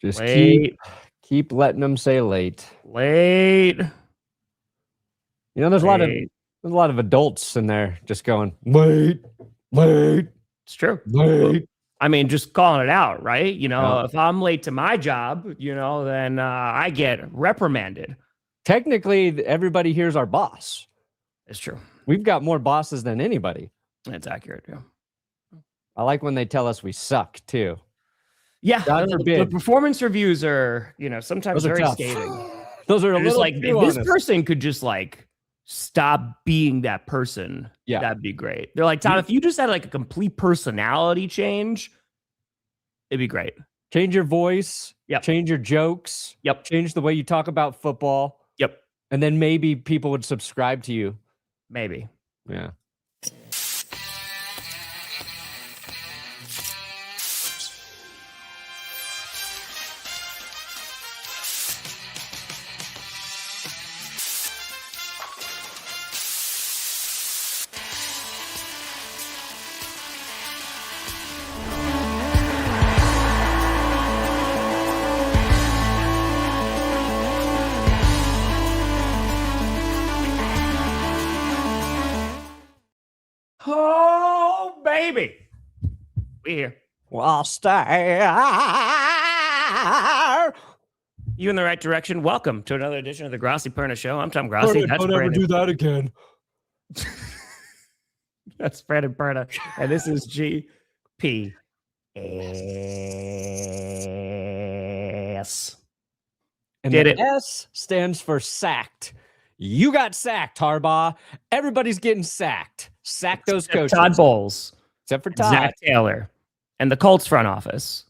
Just late. keep letting them say late. Late. You know, there's a lot of adults in there just going, late. It's true. Late. I mean, just calling it out, right? You know, if I'm late to my job, you know, then I get reprimanded. Technically, everybody here's our boss. It's true. We've got more bosses than anybody. That's accurate, yeah. I like when they tell us we suck, too. Yeah, God forbid. the performance reviews are, you know, sometimes very tough. scathing. Those are a little like, too if this honest. person could just like stop being that person, that'd be great. They're like, Tom, if you just had like a complete personality change, it'd be great. Change your voice. Yep. Change your jokes. Yep. Change the way you talk about football. Yep. And then maybe people would subscribe to you. Maybe. Yeah. Oh, baby. We here. Well, stay. You in the right direction. Welcome to another edition of the Grossi Perna Show. I'm Tom Grossi. Don't ever do that again. That's Brandon Perna. And this is GPS. And Get the it. S stands for sacked. You got sacked, Harbaugh. Everybody's getting sacked. Sack those coaches. Todd Bowles. Except for Todd. Zach Taylor. And the Colts front office.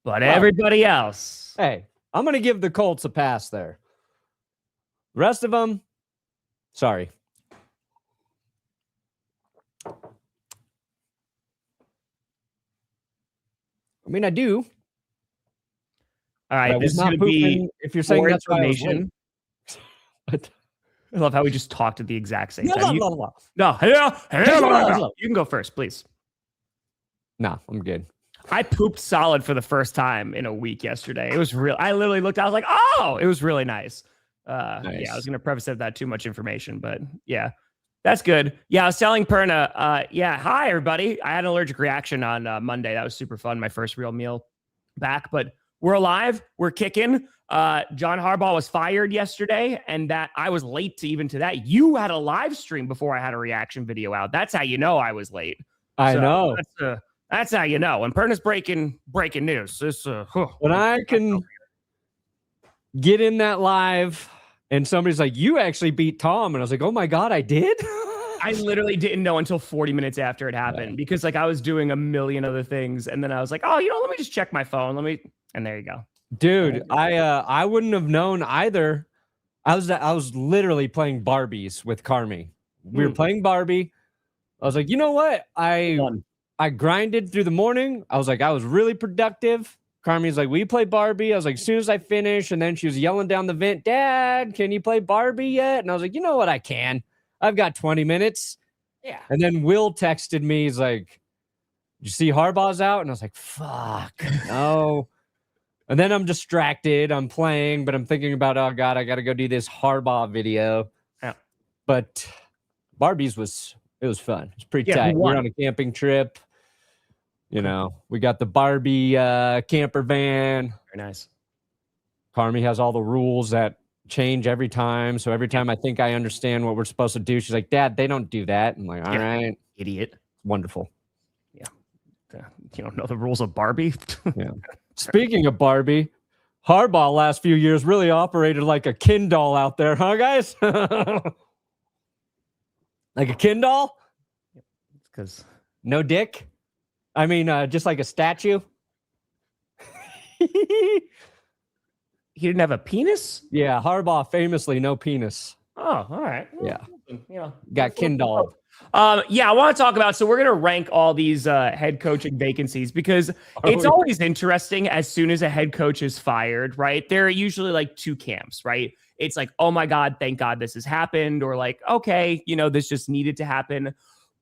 But everybody else. Hey, I'm going to give the Colts a pass there. Rest of them, sorry. I mean, I do. All right, this is going to be if you're saying that's information. I love how we just talked at the exact same time. No, you can go first, please. No, I'm good. I pooped solid for the first time in a week yesterday. It was real. I literally looked, I was like, oh, it was really nice. Nice. Yeah, I was going to preface it that too much information, but yeah, that's good. Yeah, I was telling Perna, hi, everybody. I had an allergic reaction on Monday. That was super fun. My first real meal back, but we're alive. We're kicking. John Harbaugh was fired yesterday, and that I was late to that. You had a live stream before I had a reaction video out. That's how you know I was late. I know. That's how you know. When Perna's breaking news. This, when I can get in that live and somebody's like, you actually beat Tom. And I was like, oh my God, I did? I literally didn't know until 40 minutes after it happened because like I was doing a million other things. And then I was like, oh, let me just check my phone. And there you go. Dude, I wouldn't have known either. I was literally playing Barbies with Carmi. We were playing Barbie. I was like, you know what? I grinded through the morning. I was like, I was really productive. Carmi's like, will you play Barbie? I was like, as soon as I finish. And then she was yelling down the vent, Dad, can you play Barbie yet? And I was like, you know what? I can. I've got 20 minutes. Yeah. And then Will texted me. He's like, did you see Harbaugh's out? And I was like, fuck, no. And then I'm distracted. I'm playing, but I'm thinking about, oh God, I got to go do this Harbaugh video. Yeah. But Barbie's it was fun. It's pretty tight. We're on a camping trip. You know, we got the Barbie camper van. Very nice. Carmi has all the rules that change every time. So every time I think I understand what we're supposed to do, she's like, Dad, they don't do that. I'm like, all right. Idiot. Wonderful. Yeah. You don't know the rules of Barbie? Yeah. Speaking of Barbie, Harbaugh last few years really operated like a Ken doll out there, huh, guys? Like a Ken doll? Because no dick? I mean, just like a statue? He didn't have a penis? Yeah, Harbaugh famously no penis. Oh, all right. Yeah. Yeah. Got Ken doll. Yeah, I want to talk about, so we're going to rank all these head coaching vacancies because it's always interesting as soon as a head coach is fired, right? There are usually like two camps, right? It's like, oh my God, thank God this has happened. Or like, okay, this just needed to happen.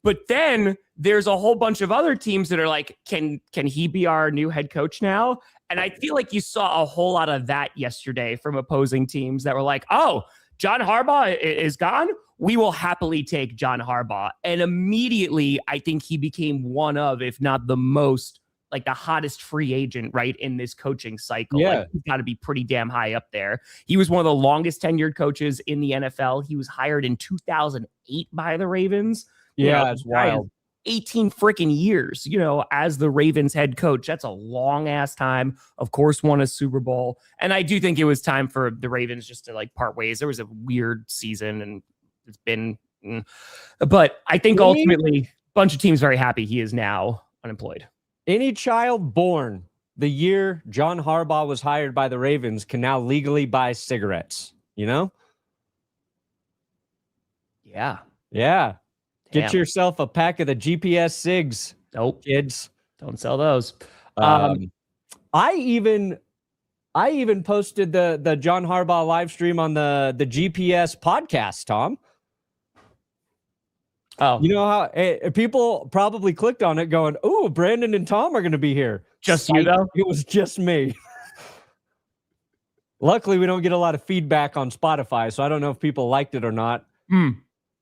But then there's a whole bunch of other teams that are like, can he be our new head coach now? And I feel like you saw a whole lot of that yesterday from opposing teams that were like, oh, John Harbaugh is gone. We will happily take John Harbaugh. And immediately, I think he became one of, if not the most, like the hottest free agent, right, in this coaching cycle. Yeah. Like, he's got to be pretty damn high up there. He was one of the longest tenured coaches in the NFL. He was hired in 2008 by the Ravens. Yeah, it's wild. 18 freaking years, as the Ravens head coach. That's a long ass time. Of course, won a Super Bowl. And I do think it was time for the Ravens just to like part ways. There was a weird season and it's been, but I think ultimately a bunch of teams very happy he is now unemployed. Any child born the year John Harbaugh was hired by the Ravens can now legally buy cigarettes, Yeah. Yeah. Get yourself a pack of the GPS cigs. Nope. Kids. Don't sell those. I even posted the John Harbaugh live stream on the GPS podcast, Tom. Oh. You know how people probably clicked on it going, oh, Brandon and Tom are going to be here. Just you, though? It was just me. Luckily, we don't get a lot of feedback on Spotify, so I don't know if people liked it or not.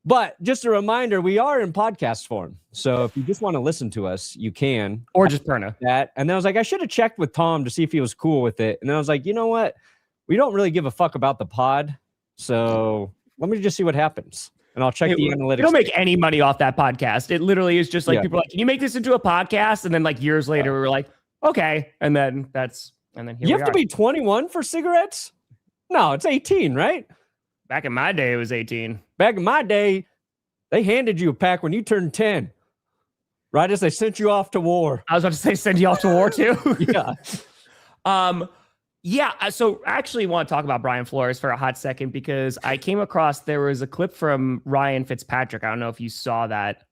But just a reminder, we are in podcast form. So if you just want to listen to us, you can. Or just Perna. That. And then I was like, I should have checked with Tom to see if he was cool with it. And then I was like, you know what? We don't really give a fuck about the pod. So let me just see what happens. And I'll check the analytics. You don't make any money off that podcast. It literally is just like people are like, can you make this into a podcast? And then like years later, we were like, okay. And then here you have to be 21 for cigarettes? No, it's 18, right? Back in my day, it was 18. Back in my day, they handed you a pack when you turned 10. Right as they sent you off to war. I was about to say send you off to war too. Yeah. So I actually want to talk about Brian Flores for a hot second because I came across, there was a clip from Ryan Fitzpatrick. I don't know if you saw that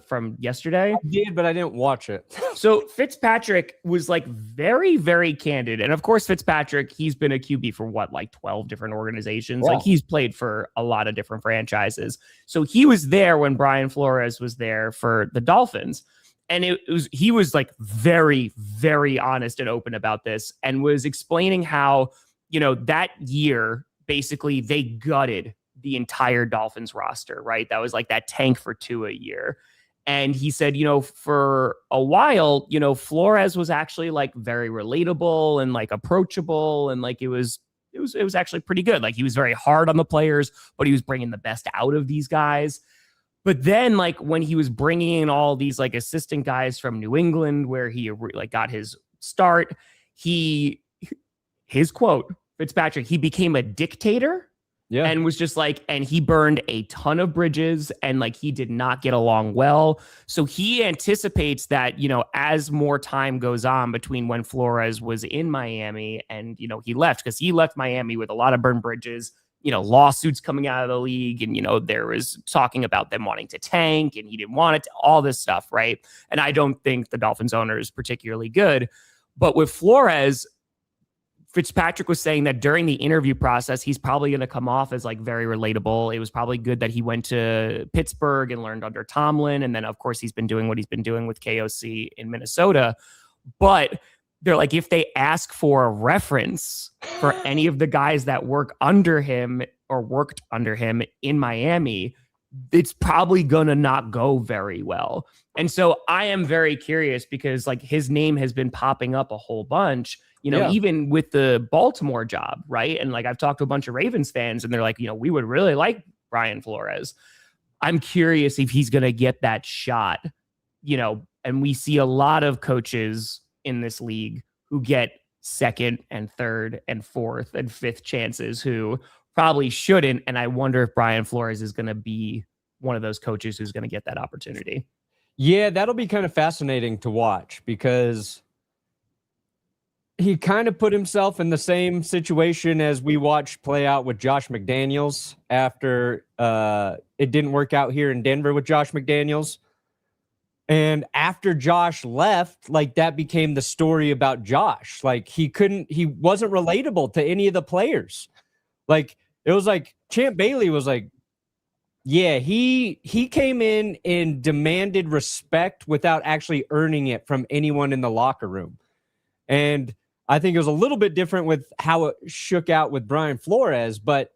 from yesterday. I did, but I didn't watch it. So Fitzpatrick was like very, very candid. And of course, Fitzpatrick, he's been a QB for 12 different organizations. Wow. Like he's played for a lot of different franchises. So he was there when Brian Flores was there for the Dolphins. And he was like very, very honest and open about this and was explaining how, that year, basically they gutted the entire Dolphins roster, right? That was like that tank for Tua year. And he said, for a while, Flores was actually like very relatable and like approachable. And like, it was actually pretty good. Like he was very hard on the players, but he was bringing the best out of these guys. But then like when he was bringing in all these like assistant guys from New England, where he like got his start, his quote, Fitzpatrick, he became a dictator. Yeah. And was just like, and he burned a ton of bridges and like he did not get along well. So he anticipates that, as more time goes on between when Flores was in Miami and, he left, because he left Miami with a lot of burned bridges, lawsuits coming out of the league. And, there was talking about them wanting to tank and he didn't want it, all this stuff. Right. And I don't think the Dolphins owner is particularly good. But with Flores, Fitzpatrick was saying that during the interview process, he's probably going to come off as like very relatable. It was probably good that he went to Pittsburgh and learned under Tomlin. And then, of course, he's been doing what he's been doing with KOC in Minnesota. But they're like, if they ask for a reference for any of the guys that work under him or worked under him in Miami, it's probably going to not go very well. And so I am very curious because like his name has been popping up a whole bunch. Even with the Baltimore job, right? And like I've talked to a bunch of Ravens fans and they're like, we would really like Brian Flores. I'm curious if he's going to get that shot, and we see a lot of coaches in this league who get second and third and fourth and fifth chances who probably shouldn't. And I wonder if Brian Flores is going to be one of those coaches who's going to get that opportunity. Yeah, that'll be kind of fascinating to watch because he kind of put himself in the same situation as we watched play out with Josh McDaniels after it didn't work out here in Denver with Josh McDaniels. And after Josh left, like that became the story about Josh. Like he wasn't relatable to any of the players. Like it was like Champ Bailey was like, yeah, he came in and demanded respect without actually earning it from anyone in the locker room. And I think it was a little bit different with how it shook out with Brian Flores. But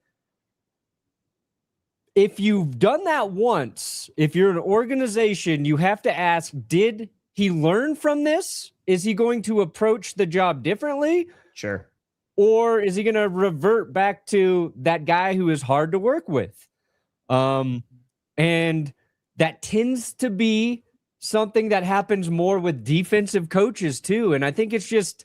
if you've done that once, if you're an organization, you have to ask, did he learn from this? Is he going to approach the job differently? Sure. Or is he going to revert back to that guy who is hard to work with? And that tends to be something that happens more with defensive coaches too. And I think it's just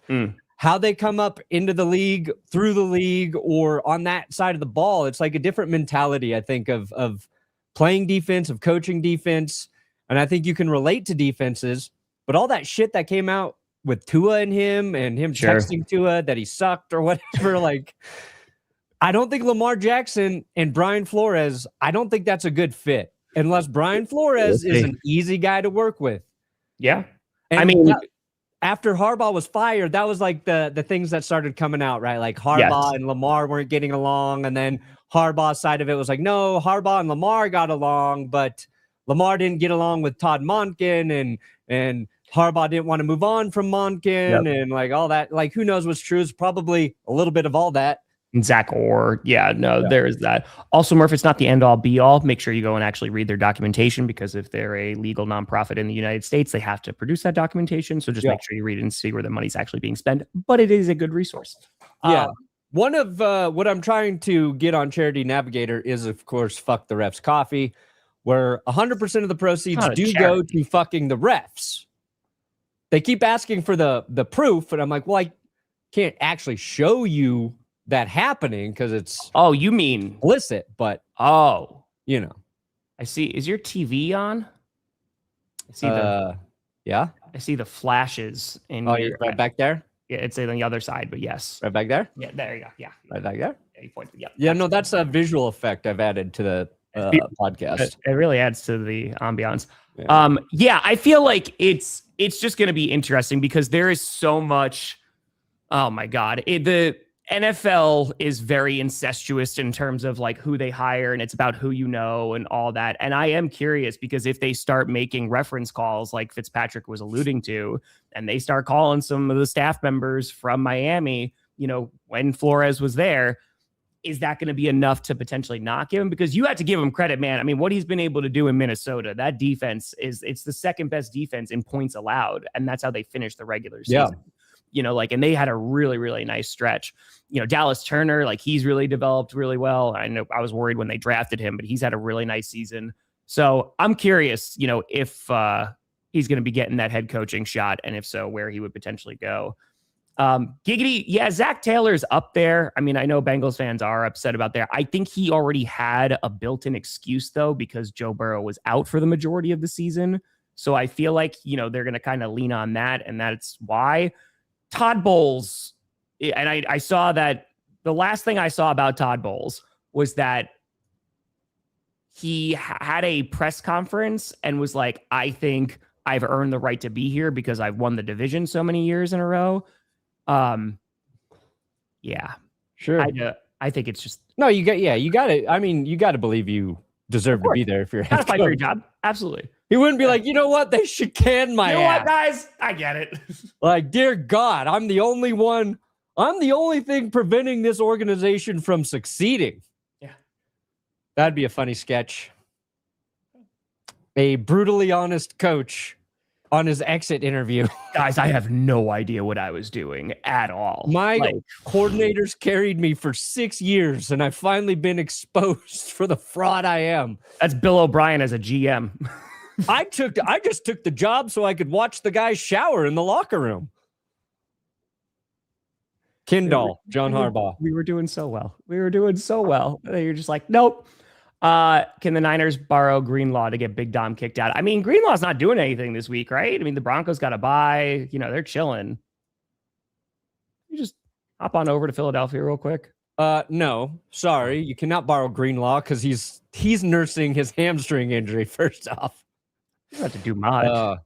how they come up into the league, through the league, or on that side of the ball. It's like a different mentality, I think, of playing defense, of coaching defense. And I think you can relate to defenses, but all that shit that came out with Tua and him texting Tua that he sucked or whatever, like, I don't think Lamar Jackson and Brian Flores, I don't think that's a good fit unless Brian Flores is an easy guy to work with. Yeah. And I mean, after Harbaugh was fired, that was like the things that started coming out, right? Like Harbaugh and Lamar weren't getting along. And then Harbaugh's side of it was like, no, Harbaugh and Lamar got along, but Lamar didn't get along with Todd Monken, and Harbaugh didn't want to move on from Monken and like all that. Like, who knows what's true? It's probably a little bit of all that. Zach Orr. There is that. Also, Murph, it's not the end all be all. Make sure you go and actually read their documentation, because if they're a legal nonprofit in the United States, they have to produce that documentation. So just make sure you read it and see where the money's actually being spent. But it is a good resource. One of what I'm trying to get on Charity Navigator is, of course, Fuck the Refs Coffee, where 100% of the proceeds do go to fucking the refs. They keep asking for the proof, and I'm like, well, I can't actually show you that happening because it's you mean illicit, but you know, I see. Is your TV on? I see I see the flashes in you're right back there. Yeah, it's on the other side, but yes, right back there. Yeah, there you go. Yeah, right back there. Yeah, you pointed. Yeah, no, that's a visual effect I've added to the podcast. It really adds to the ambiance. I feel like it's just going to be interesting because there is so much. Oh my God, the NFL is very incestuous in terms of like who they hire, and it's about who you know and all that. And I am curious because if they start making reference calls like Fitzpatrick was alluding to, and they start calling some of the staff members from Miami, when Flores was there, is that going to be enough to potentially knock him? Because you have to give him credit, man. I mean, what he's been able to do in Minnesota, that defense it's the second best defense in points allowed. And that's how they finished the regular season. And they had a really, really nice stretch. Dallas Turner, like, he's really developed really well. I know I was worried when they drafted him, but he's had a really nice season. So I'm curious, if he's going to be getting that head coaching shot, and if so, where he would potentially go. Giggity, Zach Taylor's up there. I mean, I know Bengals fans are upset about that. I think he already had a built-in excuse, though, because Joe Burrow was out for the majority of the season. So I feel like, they're going to kind of lean on that, and that's why. Todd Bowles, and I saw that the last thing I saw about Todd Bowles was that he had a press conference and was like, I think I've earned the right to be here because I've won the division so many years in a row. Sure. I think it's just you got it. I mean, you got to believe you deserve to be there if you're gotta fight for your job. Absolutely. He wouldn't be like, you know what? They should can my ass. What, guys? I get it. Like, dear God, I'm the only one. I'm the only thing preventing this organization from succeeding. Yeah. That'd be a funny sketch. A brutally honest coach on his exit interview. Guys, I have no idea what I was doing at all. My coordinators carried me for 6 years, and I've finally been exposed for the fraud I am. That's Bill O'Brien as a GM. I just took the job so I could watch the guys shower in the locker room. Kindle, John Harbaugh. We were doing so well. You're just like, nope. Can the Niners borrow Greenlaw to get Big Dom kicked out? I mean, Greenlaw's not doing anything this week, right? I mean, the Broncos got a bye. They're chilling. You just hop on over to Philadelphia real quick. No, sorry. You cannot borrow Greenlaw because he's nursing his hamstring injury, first off. You don't have to do much.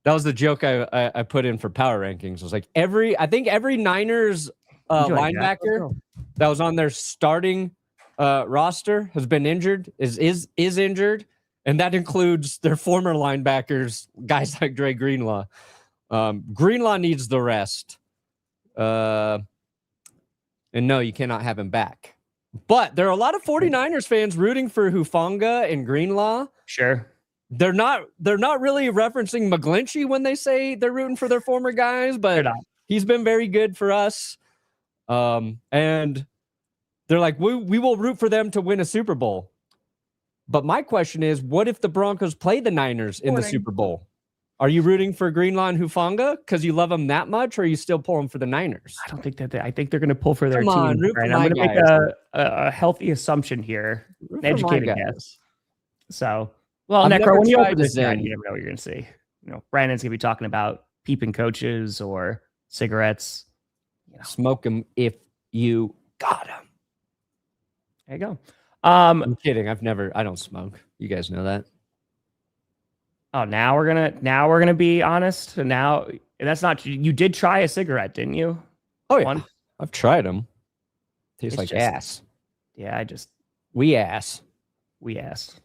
That was the joke I put in for power rankings. It was like I think every Niners linebacker that was on their starting roster has been injured, is injured, and that includes their former linebackers, guys like Dre Greenlaw. Greenlaw needs the rest. And no, you cannot have him back. But there are a lot of 49ers fans rooting for Hufanga and Greenlaw. Sure. They're not really referencing McGlinchey when they say they're rooting for their former guys, but he's been very good for us. And they're like, we will root for them to win a Super Bowl. But my question is, what if the Broncos play the Niners in the Super Bowl? Are you rooting for Greenlaw and Hufanga because you love them that much, or are you still pulling for the Niners? I don't think that I think they're going to pull for their Come on, team. root for Right? my I'm going to guys. make a healthy assumption here, Root an for my educated guys. guess. So, well, I've Necro, never when you tried open to this guy, Zen. you never know what you're going to see. You know, Brandon's going to be talking about peeping coaches or cigarettes. You know. Smoke them if you got them. There you go. I'm kidding. I don't smoke. You guys know that. Oh, now we're gonna be honest. And now that's not. You did try a cigarette, didn't you? Oh yeah, I've tried them. Tastes like just, ass. Yeah, we ass. Yes.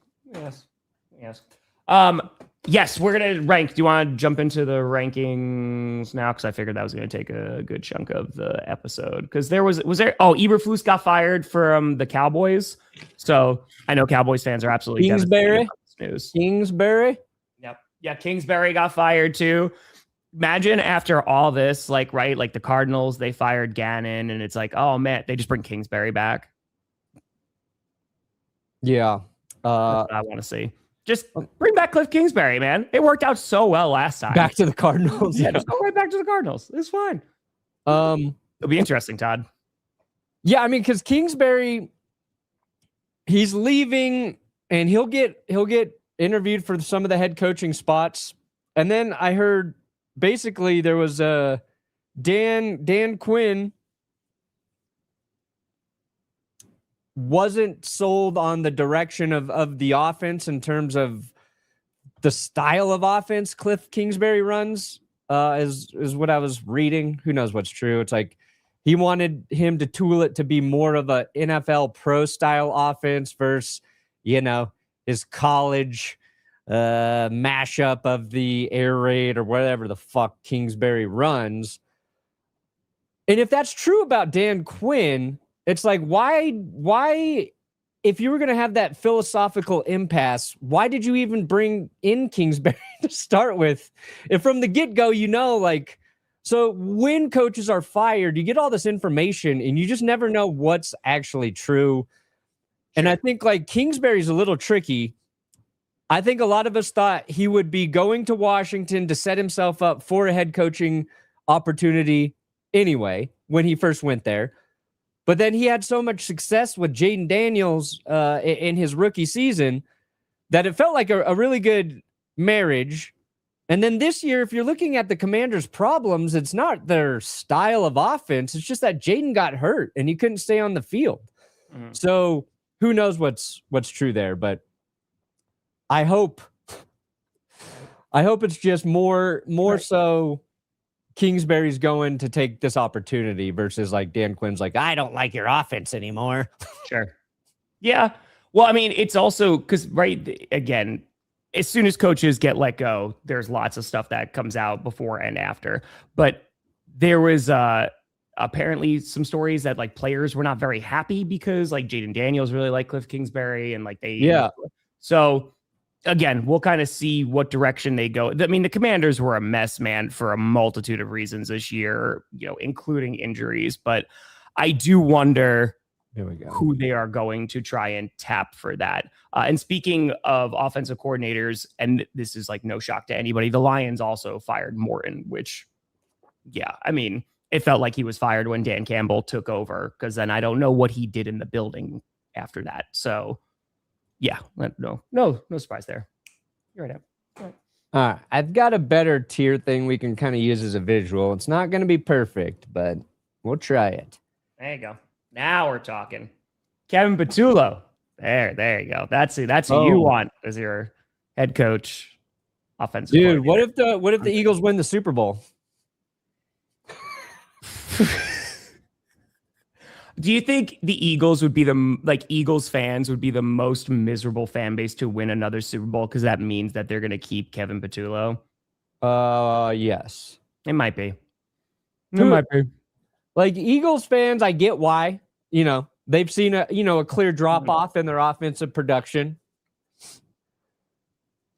Yes, we're gonna rank. Do you want to jump into the rankings now? Because I figured that was gonna take a good chunk of the episode. Because was there? Oh, Eberflus got fired from the Cowboys. So I know Cowboys fans are absolutely Kingsbury. News. Kingsbury. Yep. Yeah, Kingsbury got fired too. Imagine after all this, like the Cardinals, they fired Gannon, and it's like, oh man, they just bring Kingsbury back. Yeah. That's what I want to see. Just bring back Cliff Kingsbury, man. It worked out so well last time. Back to the Cardinals. Yeah, just go right back to the Cardinals. It's fine. It'll be interesting, Todd. Yeah, I mean, because Kingsbury, he's leaving, and he'll get interviewed for some of the head coaching spots. And then I heard basically there was Dan Quinn wasn't sold on the direction of the offense in terms of the style of offense Cliff Kingsbury runs, is what I was reading. Who knows what's true? It's like he wanted him to tool it to be more of a NFL pro style offense versus, his college mashup of the air raid or whatever the fuck Kingsbury runs. And if that's true about Dan Quinn, it's like, why, if you were going to have that philosophical impasse, why did you even bring in Kingsbury to start with? If from the get-go, so when coaches are fired, you get all this information and you just never know what's actually true. And I think Kingsbury's a little tricky. I think a lot of us thought he would be going to Washington to set himself up for a head coaching opportunity anyway, when he first went there. But then he had so much success with Jaden Daniels in his rookie season that it felt like a really good marriage. And then this year, if you're looking at the Commanders' problems, it's not their style of offense. It's just that Jaden got hurt and he couldn't stay on the field. Mm-hmm. So who knows what's true there, but I hope it's just more so Kingsbury's going to take this opportunity versus Dan Quinn's I don't like your offense anymore. Sure. Yeah. Well, I mean, it's also because, again, as soon as coaches get let go, there's lots of stuff that comes out before and after. But there was apparently some stories that players were not very happy because Jaden Daniels really liked Cliff Kingsbury and so again, we'll kind of see what direction they go. I mean, the Commanders were a mess, man, for a multitude of reasons this year, including injuries. But I do wonder who they are going to try and tap for that. And speaking of offensive coordinators, and this is no shock to anybody, the Lions also fired Morton, which, yeah, I mean, it felt like he was fired when Dan Campbell took over, because then I don't know what he did in the building after that. So, yeah, no surprise there. You're right. All right, I've got a better tier thing we can kind of use as a visual. It's not going to be perfect, but we'll try it. There you go. Now we're talking. Kevin Patullo. There you go. That's who you want as your head coach, offensive. Dude, what if the Eagles win the Super Bowl? Do you think the Eagles would be Eagles fans would be the most miserable fan base to win another Super Bowl because that means that they're going to keep Kevin Patullo? Yes. It might be. It might be. Like Eagles fans, I get why. They've seen a clear drop off in their offensive production,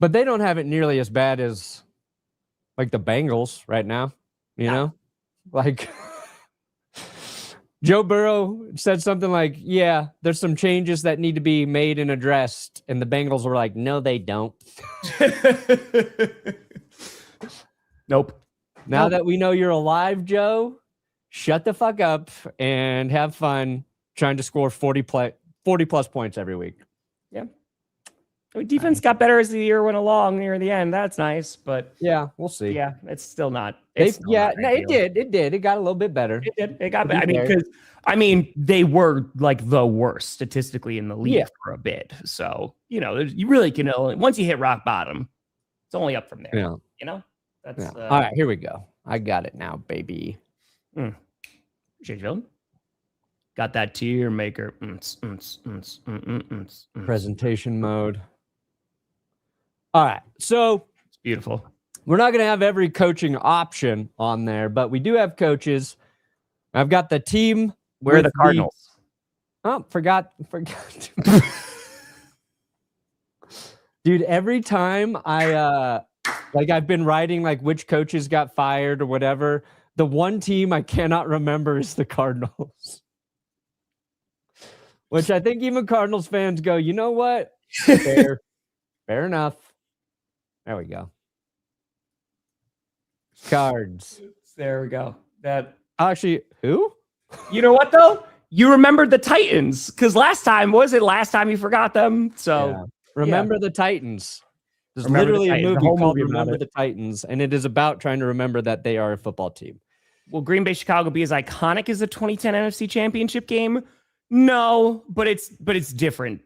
but they don't have it nearly as bad as like the Bengals right now. Like Joe Burrow said something like, "Yeah, there's some changes that need to be made and addressed," and the Bengals were like, "No, they don't." Nope. Now that we know you're alive, Joe, shut the fuck up and have fun trying to score 40 plus points every week. Yeah. I mean, defense got better as the year went along near the end. That's nice, but yeah, we'll see. Yeah, it's still not. It did. It got a little bit better. It did. It got better. I mean, they were like the worst statistically in the league for a bit. So, you really can once you hit rock bottom, it's only up from there. Yeah. That's all right. Here we go. I got it now, baby. Shade villain. Got that tier maker. Presentation mode. All right. So it's beautiful. We're not going to have every coaching option on there, but we do have coaches. I've got the team. Where are the Cardinals? Forgot. Dude, every time I've been writing like which coaches got fired or whatever, the one team I cannot remember is the Cardinals. Which I think even Cardinals fans go, you know what? Fair enough. There we go. Cards. There we go. That actually, who? You know what though? You remembered the Titans because last time you forgot them. So remember the Titans. There's literally a movie called Remember the Titans, and it is about trying to remember that they are a football team. Will Green Bay Chicago be as iconic as the 2010 NFC Championship game? No, but it's different.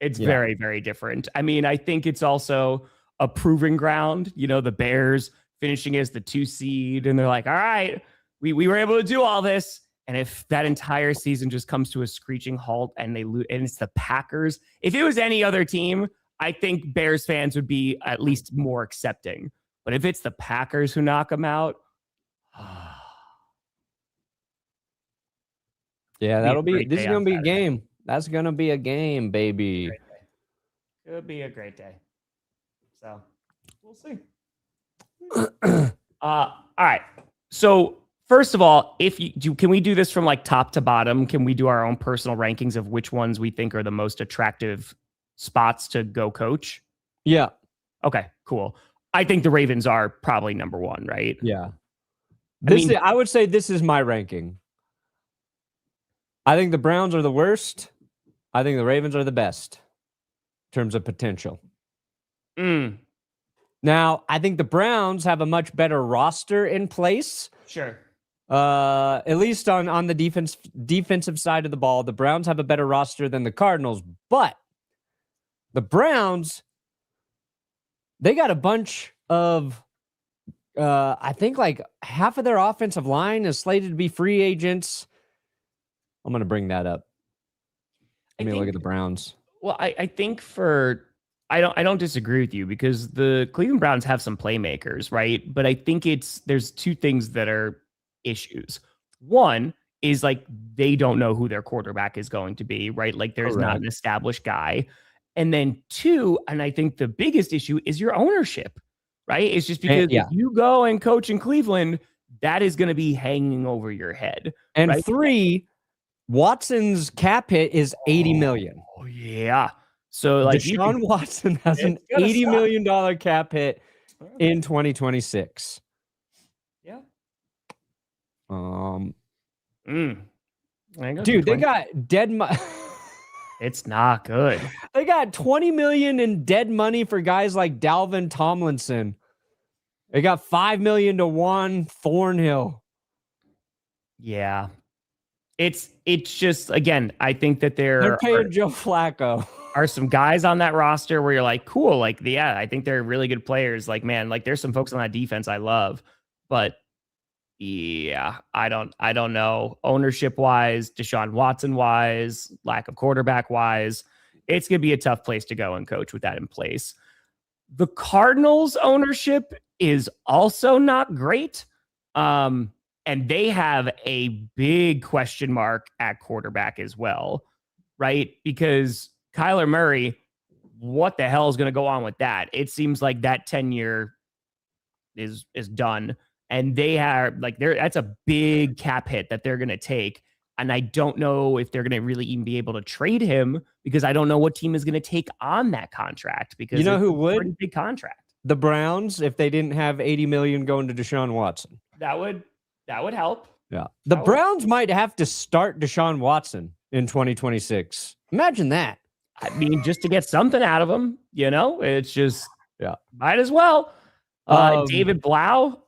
It's very, very different. I mean, I think it's also a proving ground. The Bears finishing as the 2 seed, and they're like, all right, we were able to do all this. And if that entire season just comes to a screeching halt and they lose, and it's the Packers, if it was any other team, I think Bears fans would be at least more accepting. But if it's the Packers who knock them out, yeah, this is going to be a game. That's going to be a game, baby. Could be a great day. So we'll see. All right. So first of all, can we do this from like top to bottom? Can we do our own personal rankings of which ones we think are the most attractive spots to go coach? Yeah. Okay, cool. I think the Ravens are probably number one, right? Yeah. I would say this is my ranking. I think the Browns are the worst. I think the Ravens are the best in terms of potential. Now, I think the Browns have a much better roster in place. Sure. At least on the defensive side of the ball, the Browns have a better roster than the Cardinals. But the Browns, they got a bunch of, I think like half of their offensive line is slated to be free agents. I'm going to bring that up. Let me look at the Browns. Well, I think I don't disagree with you because the Cleveland Browns have some playmakers, right? But I think there's two things that are issues. One is like they don't know who their quarterback is going to be, right? Like there's not an established guy. And then two, and I think the biggest issue is your ownership, right? It's just because if you go and coach in Cleveland, that is going to be hanging over your head. And right? three, Watson's cap hit is $80 million. Oh yeah. So like Deshaun Watson has an $80 million cap hit in 2026. Yeah. Dude, they got dead money. It's not good. They got $20 million in dead money for guys like Dalvin Tomlinson. They got $5 million to Juan Thornhill. Yeah. It's just, again, I think that they're paying Joe Flacco. Are some guys on that roster where you're like, cool, like, yeah, I think they're really good players. Like, man, like there's some folks on that defense I love, but yeah, I don't know. Ownership wise, Deshaun Watson wise, lack of quarterback wise, it's going to be a tough place to go and coach with that in place. The Cardinals ownership is also not great. And they have a big question mark at quarterback as well, right? Because Kyler Murray, what the hell is going to go on with that? It seems like that tenure is done. And they are like, that's a big cap hit that they're going to take. And I don't know if they're going to really even be able to trade him, because I don't know what team is going to take on that contract, because you know who it's a would? pretty big contract. The Browns, if they didn't have $80 million going to Deshaun Watson. That would help. Yeah. The Browns might have to start Deshaun Watson in 2026. Imagine that. I mean, just to get something out of him, it's just, might as well. David Blau.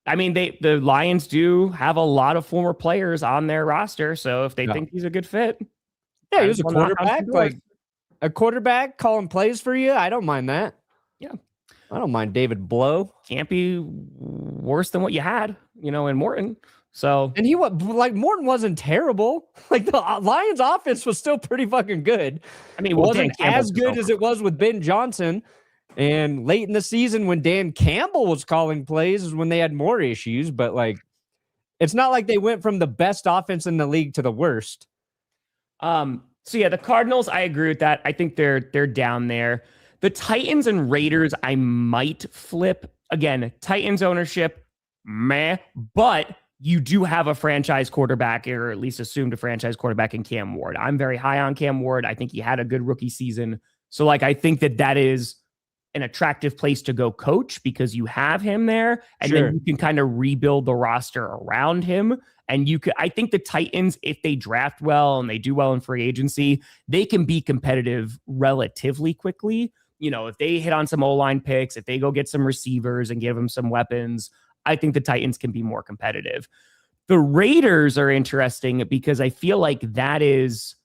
I mean, the Lions do have a lot of former players on their roster, so if they think he's a good fit. Yeah, he was a quarterback. Like a quarterback calling plays for you. I don't mind that. Yeah. I don't mind David Blow. Can't be worse than what you had, in Morton. So, and Morton wasn't terrible. Like the Lions offense was still pretty fucking good. I mean, it wasn't as good as it was with Ben Johnson. And late in the season, when Dan Campbell was calling plays, is when they had more issues. But it's not like they went from the best offense in the league to the worst. So yeah, the Cardinals, I agree with that. I think they're down there. The Titans and Raiders, I might flip. Again, Titans ownership, meh. But you do have a franchise quarterback, or at least assumed a franchise quarterback in Cam Ward. I'm very high on Cam Ward. I think he had a good rookie season. So I think that is an attractive place to go coach, because you have him there, and then you can kind of rebuild the roster around him. And I think the Titans, if they draft well and they do well in free agency, they can be competitive relatively quickly. If they hit on some O-line picks, if they go get some receivers and give them some weapons, I think the Titans can be more competitive. The Raiders are interesting because I feel like that is,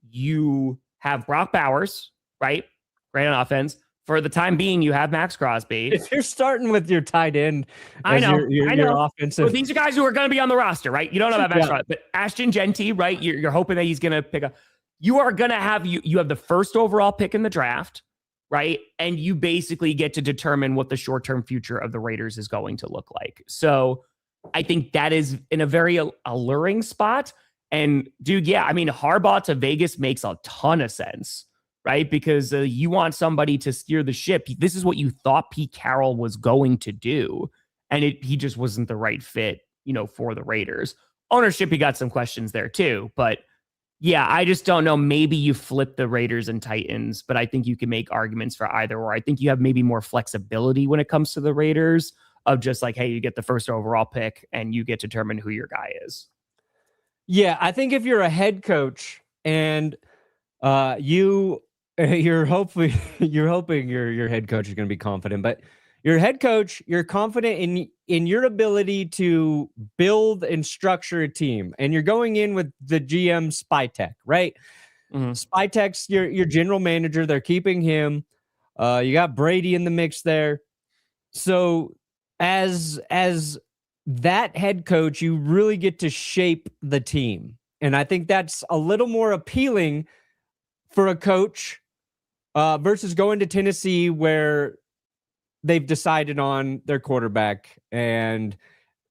you have Brock Bowers, right? Great on offense. For the time being, you have Max Crosby. If you're starting with your tight end, I know. Your offensive. So these are guys who are going to be on the roster, right? You don't know about Max Crosby, but Ashton Genty, right? You're hoping that he's going to pick up. You are going to have you have the first overall pick in the draft, right? And you basically get to determine what the short-term future of the Raiders is going to look like. So I think that is in a very alluring spot. And dude, yeah, I mean, Harbaugh to Vegas makes a ton of sense. Right? Because you want somebody to steer the ship. This is what you thought Pete Carroll was going to do. And he just wasn't the right fit, for the Raiders. Ownership, he got some questions there too. But yeah, I just don't know. Maybe you flip the Raiders and Titans, but I think you can make arguments for either. Or I think you have maybe more flexibility when it comes to the Raiders, of just hey, you get the first overall pick and you get to determine who your guy is. Yeah, I think if you're a head coach and you're hoping your head coach is going to be confident, but your head coach, you're confident in your ability to build and structure a team, and you're going in with the GM Spytek, right? Mm-hmm. Spytek's your general manager. They're keeping him. You got Brady in the mix there. So as that head coach, you really get to shape the team, and I think that's a little more appealing for a coach versus going to Tennessee, where they've decided on their quarterback. And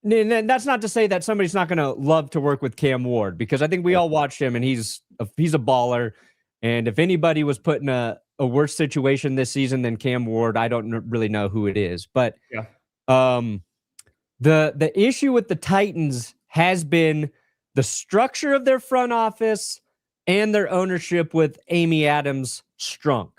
that's not to say that somebody's not going to love to work with Cam Ward, because I think we all watched him and he's a baller. And if anybody was put in a worse situation this season than Cam Ward, I don't really know who it is. But the issue with the Titans has been the structure of their front office and their ownership with Amy Adams Strunk.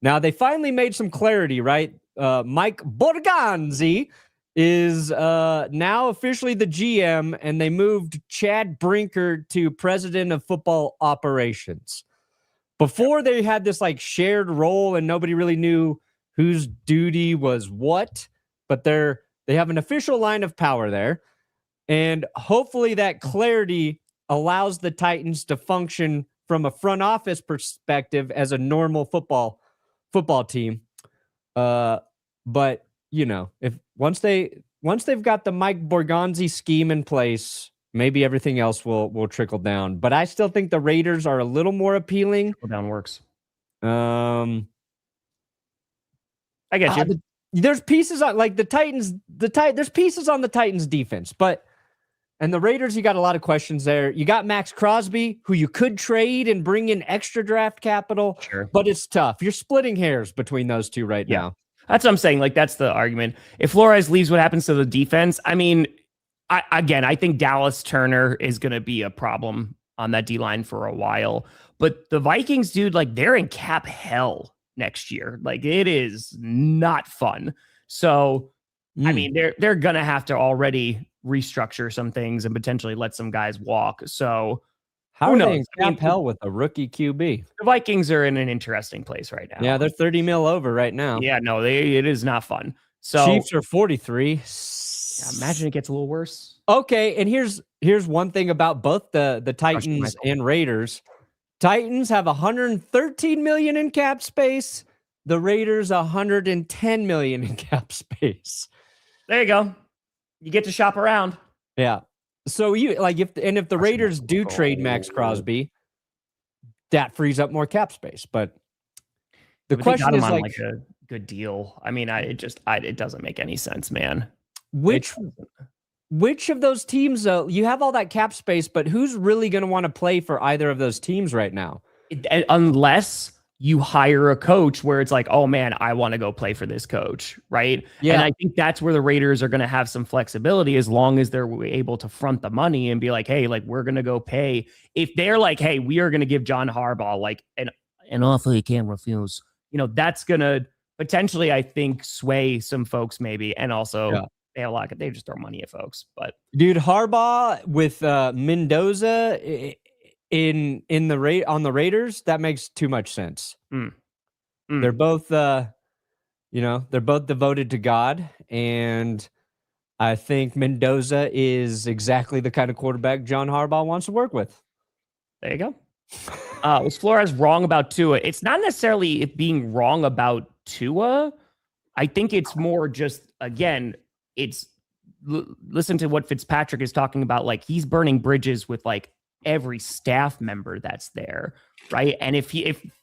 Now, they finally made some clarity, right? Mike Borgonzi is now officially the GM, and they moved Chad Brinker to president of football operations. Before, they had this shared role, and nobody really knew whose duty was what, but they have an official line of power there. And hopefully that clarity allows the Titans to function from a front office perspective as a normal football team. But if once they've got the Mike Borgonzi scheme in place, maybe everything else will trickle down. But I still think the Raiders are a little more appealing. Trickle down works. I get you. There's pieces on the Titans. There's pieces on the Titans defense, but And the Raiders, you got a lot of questions there. You got Max Crosby, who you could trade and bring in extra draft capital, but it's tough. You're splitting hairs between those two right now. That's what I'm saying. Like, that's the argument. If Flores leaves, what happens to the defense? I mean, I think Dallas Turner is going to be a problem on that D-line for a while. But the Vikings, dude, like, they're in cap hell next year. Like, it is not fun. So, I mean, they're going to have to already restructure some things and potentially let some guys walk. So how are they in cap hell with a rookie QB? The Vikings are in an interesting place right now. Yeah, they're 30 mil over right now. Yeah, no, it is not fun. So Chiefs are 43. Yeah, imagine it gets a little worse. Okay, and here's one thing about both the Titans and Raiders. Titans have 113 million in cap space. The Raiders 110 million in cap space. There you go. You get to shop around. Yeah. So if the Raiders do trade Max Crosby, that frees up more cap space. But the question is like a good deal. I mean, it doesn't make any sense, man. Which of those teams, though, you have all that cap space, but who's really going to want to play for either of those teams right now? Unless you hire a coach where it's like, oh man, I want to go play for this coach, right? Yeah. And I think that's where the Raiders are going to have some flexibility as long as they're able to front the money and be like, hey, like, we're going to go pay. If they're like, hey, we are going to give John Harbaugh like an offer he can't refuse, that's going to potentially, I think, sway some folks maybe. And also they just throw money at folks. But dude, Harbaugh with Mendoza on the Raiders, that makes too much sense. They're both they're both devoted to God, and I think Mendoza is exactly the kind of quarterback John Harbaugh wants to work with. There you go. Was Flores wrong about Tua? It's not necessarily it being wrong about Tua. I think it's more just, again, listen to what Fitzpatrick is talking about. Like, he's burning bridges with like every staff member that's there, right? And if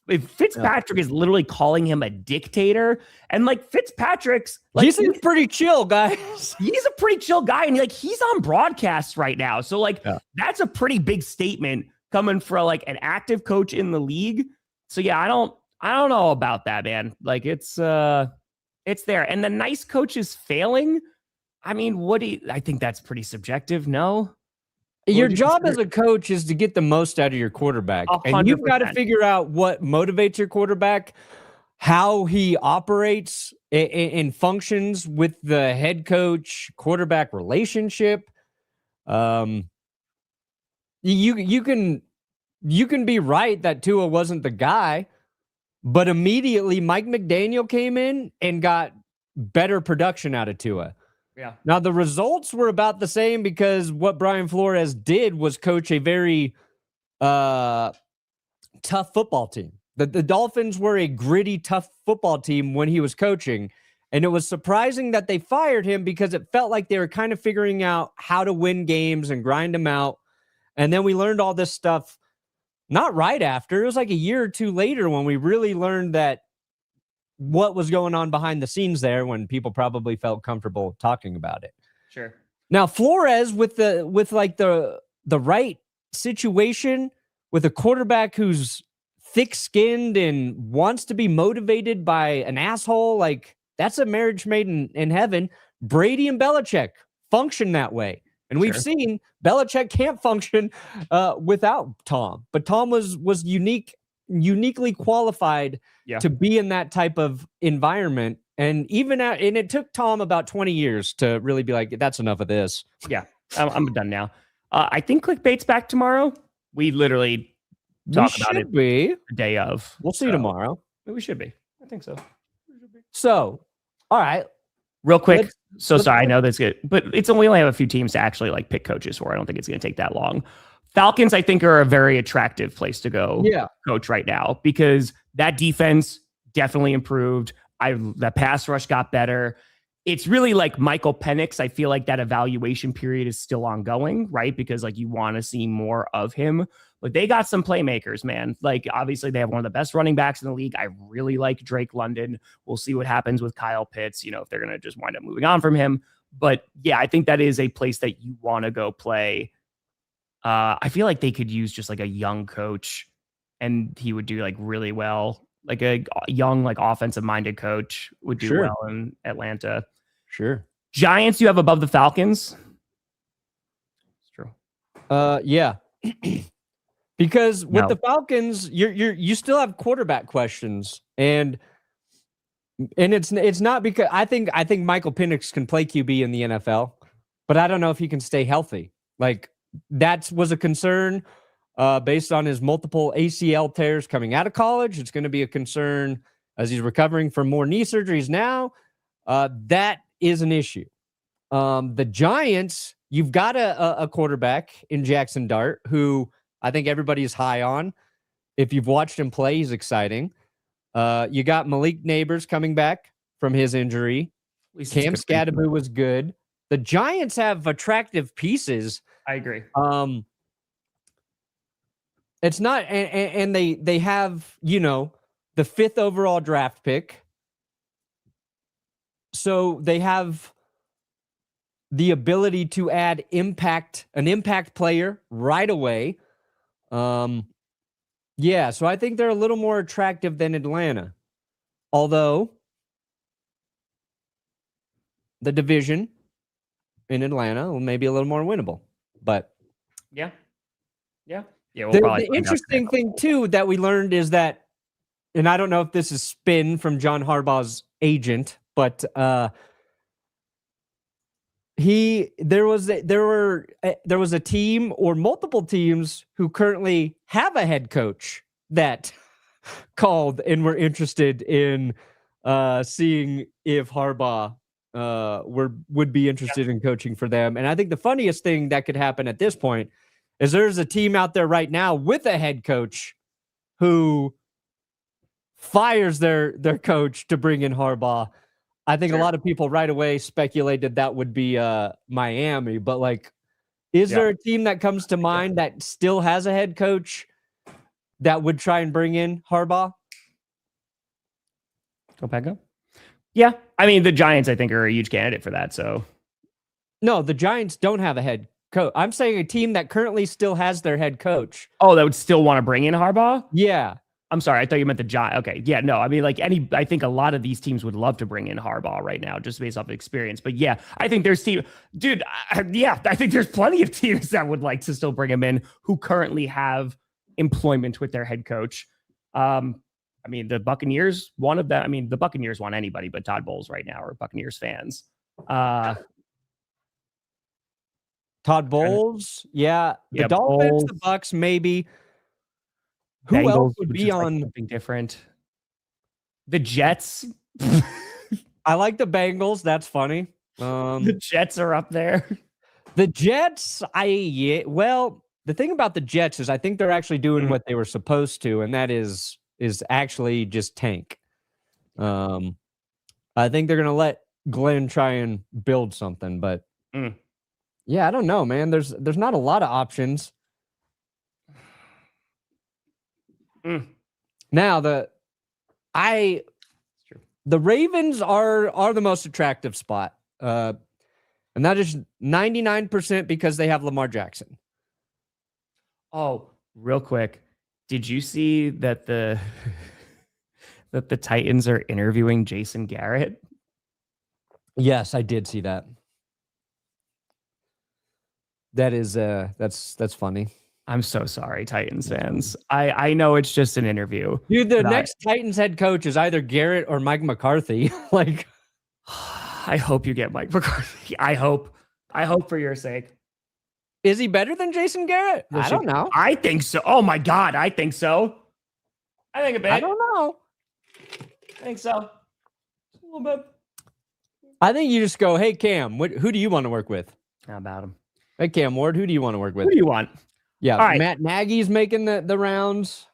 Fitzpatrick is literally calling him a dictator, and like Fitzpatrick's like, he's pretty chill, guys. He's a pretty chill guy, and he's on broadcast right now. So that's a pretty big statement coming from like an active coach in the league. So yeah, I don't know about that, man. Like, it's there. And the nice coaches failing. I mean, I think that's pretty subjective. No. Your job as a coach is to get the most out of your quarterback. 100%. And you've got to figure out what motivates your quarterback, how he operates and functions with the head coach quarterback relationship. You can be right that Tua wasn't the guy, but immediately Mike McDaniel came in and got better production out of Tua. Yeah. Now, the results were about the same because what Brian Flores did was coach a very tough football team. The Dolphins were a gritty, tough football team when he was coaching. And it was surprising that they fired him because it felt like they were kind of figuring out how to win games and grind them out. And then we learned all this stuff not right after. It was like a year or two later when we really learned that what was going on behind the scenes there, when people probably felt comfortable talking about it. Sure. Now, Flores with the right situation, with a quarterback who's thick-skinned and wants to be motivated by an asshole, like, that's a marriage made in heaven. Brady and Belichick function that way. And we've seen Belichick can't function without Tom. But Tom was uniquely qualified to be in that type of environment. And and it took Tom about 20 years to really be like, that's enough of this. Yeah, I'm done now. I think Clickbait's back tomorrow. We literally talk about it the day of. We'll see tomorrow. We should be. I think so. So, all right. Real quick. Sorry, I know that's good, but we only have a few teams to actually like pick coaches for. I don't think it's going to take that long. Falcons, I think, are a very attractive place to go coach right now because that defense definitely improved. The pass rush got better. It's really like Michael Penix. I feel like that evaluation period is still ongoing, right? Because like you want to see more of him, but they got some playmakers, man. Like obviously they have one of the best running backs in the league. I really like Drake London. We'll see what happens with Kyle Pitts, if they're going to just wind up moving on from him. But yeah, I think that is a place that you want to go play. I feel like they could use just like a young coach, and he would do like really well. Like a young, like offensive minded coach would do well in Atlanta. Sure. Giants, you have above the Falcons. It's true. Yeah. Because with the Falcons, you still have quarterback questions, and it's not because I think Michael Penix can play QB in the NFL, but I don't know if he can stay healthy. Like that was a concern based on his multiple ACL tears coming out of college. It's going to be a concern as he's recovering from more knee surgeries now. That is an issue. The Giants, you've got a quarterback in Jackson Dart who I think everybody's high on. If you've watched him play, he's exciting. You got Malik Neighbors coming back from his injury. Cam Scadaboo was good. The Giants have attractive pieces. I agree. It's not, and they have, the 5th overall draft pick. So they have the ability to add an impact player right away. Yeah, so I think they're a little more attractive than Atlanta. Although the division in Atlanta will maybe a little more winnable. But yeah. The interesting thing too that we learned is that, and I don't know if this is spin from John Harbaugh's agent, but there was a team or multiple teams who currently have a head coach that called and were interested in seeing if Harbaugh would be interested in coaching for them. And I think the funniest thing that could happen at this point is there's a team out there right now with a head coach who fires their coach to bring in Harbaugh. I think a lot of people right away speculated that would be Miami, but like, is there a team that comes to mind that still has a head coach that would try and bring in Harbaugh? Go Paco. Yeah, I mean the Giants, I think, are a huge candidate for that. So, no, the Giants don't have a head coach. I'm saying a team that currently still has their head coach. Oh, that would still want to bring in Harbaugh? Yeah. I'm sorry, I thought you meant the Giants. Okay, yeah, no, I mean, like I think a lot of these teams would love to bring in Harbaugh right now, just based off of experience. But yeah, I think there's I think there's plenty of teams that would like to still bring him in who currently have employment with their head coach. I mean, the Buccaneers, one of them. I mean, the Buccaneers want anybody but Todd Bowles right now, or Buccaneers fans. Todd Bowles, the Dolphins, Bowles, the Bucs, maybe. Who Bengals else would be on something different? The Jets. I like the Bengals. That's funny. The Jets are up there. The Jets, well, the thing about the Jets is I think they're actually doing what they were supposed to, and that is actually just tank. I think they're gonna let Glenn try and build something, but yeah, I don't know, man. There's not a lot of options. Now the Ravens are the most attractive spot, and that is 99% because they have Lamar Jackson. Oh, real quick, did you see that the Titans are interviewing Jason Garrett? Yes, I did see that. That is that's funny. I'm so sorry, Titans fans. I know it's just an interview. Dude, the next Titans head coach is either Garrett or Mike McCarthy. Like, I hope you get Mike McCarthy. I hope for your sake. Is he better than Jason Garrett? I don't know. I think so. Oh my God, I think so. I think a bit. I don't know. I think so. A little bit. I think you just go, hey, Cam, who do you want to work with? How about him? Hey, Cam Ward, who do you want to work with? Who do you want? Yeah, all right. Matt Nagy's making the rounds.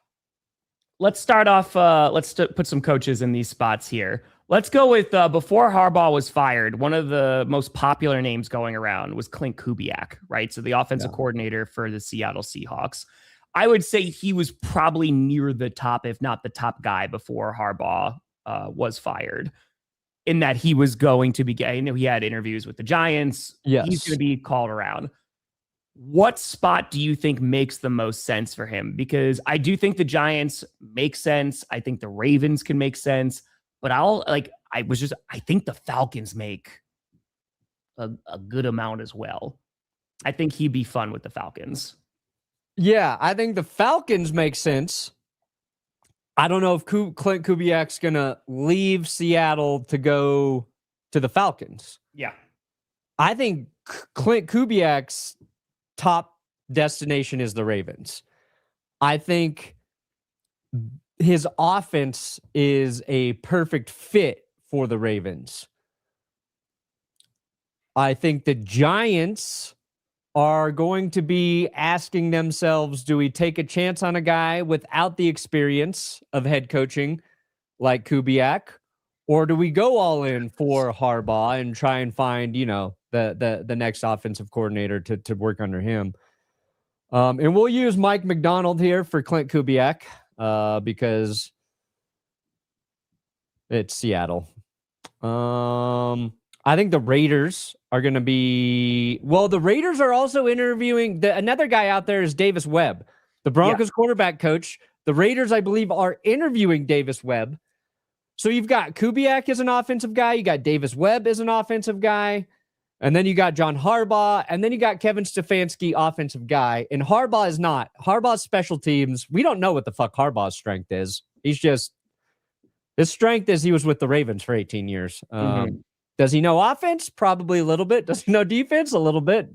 Let's start off. Let's put some coaches in these spots here. Let's go with before Harbaugh was fired, one of the most popular names going around was Clint Kubiak, right? So the offensive coordinator for the Seattle Seahawks. I would say he was probably near the top, if not the top guy before Harbaugh was fired. in that he was going to be, I know he had interviews with the Giants. Yes. He's going to be called around. What spot do you think makes the most sense for him? Because I do think the Giants make sense. I think the Ravens can make sense, but I think the Falcons make a good amount as well. I think he'd be fun with the Falcons. Yeah, I think the Falcons make sense. I don't know if Clint Kubiak's going to leave Seattle to go to the Falcons. Yeah. I think Clint Kubiak's top destination is the Ravens. I think his offense is a perfect fit for the Ravens. I think the Giants are going to be asking themselves, do we take a chance on a guy without the experience of head coaching like Kubiak, or do we go all in for Harbaugh and try and find, the next offensive coordinator to work under him? And we'll use Mike McDonald here for Clint Kubiak because it's Seattle. I think the Raiders are going to be... Well, the Raiders are also interviewing... Another guy out there is Davis Webb, the Broncos quarterback coach. The Raiders, I believe, are interviewing Davis Webb. So you've got Kubiak as an offensive guy. You got Davis Webb as an offensive guy. And then you got John Harbaugh. And then you got Kevin Stefanski, offensive guy. And Harbaugh is not. Harbaugh's special teams, we don't know what the fuck Harbaugh's strength is. He's just... His strength is he was with the Ravens for 18 years. Does he know offense? Probably a little bit. Does he know defense? A little bit.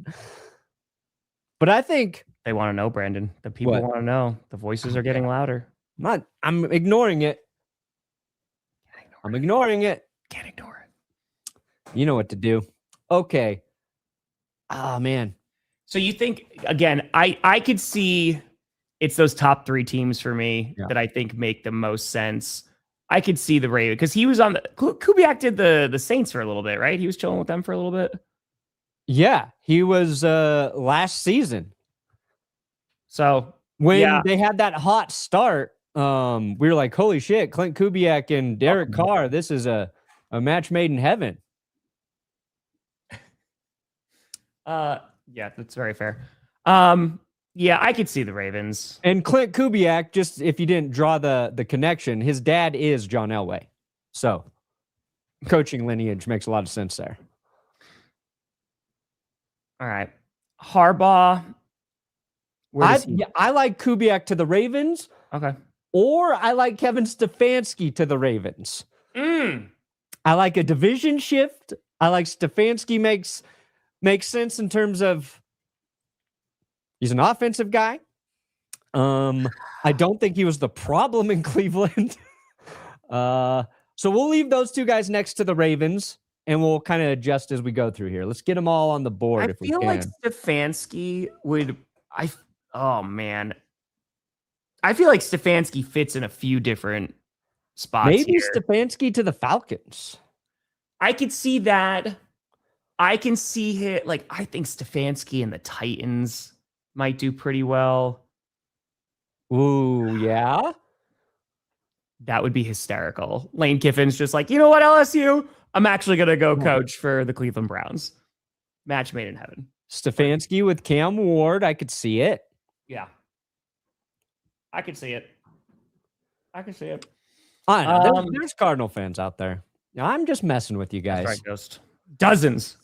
But I think... They want to know, Brandon. The people want to know. The voices are getting louder. I'm ignoring it. I'm ignoring it. Can't ignore it. You know what to do. Okay. Oh, man. So you think, again, I could see it's those top three teams for me that I think make the most sense. I could see the Ravens because he was on Kubiak did the Saints for a little bit, right? He was chilling with them for a little bit. Yeah, he was last season. So when they had that hot start, we were like, holy shit, Clint Kubiak and Derek Carr, this is a match made in heaven. Yeah, that's very fair. Yeah, I could see the Ravens. And Clint Kubiak, just if you didn't draw the connection, his dad is John Elway. So coaching lineage makes a lot of sense there. All right. Harbaugh. I like Kubiak to the Ravens. Okay. Or I like Kevin Stefanski to the Ravens. I like a division shift. I like Stefanski makes sense in terms of he's an offensive guy. I don't think he was the problem in Cleveland. So we'll leave those two guys next to the Ravens, and we'll kind of adjust as we go through here. Let's get them all on the board if we can. I feel like Stefanski would... Oh, man. I feel like Stefanski fits in a few different spots. Maybe Stefanski to the Falcons. I could see that. I can see it. Like, I think Stefanski and the Titans might do pretty well. Ooh, yeah. That would be hysterical. Lane Kiffin's just like, you know what, LSU? I'm actually going to go coach for the Cleveland Browns. Match made in heaven. Stefanski with Cam Ward. I could see it. Yeah. I could see it. I can see it. I know. There's Cardinal fans out there. I'm just messing with you guys. That's right, Ghost. Dozens.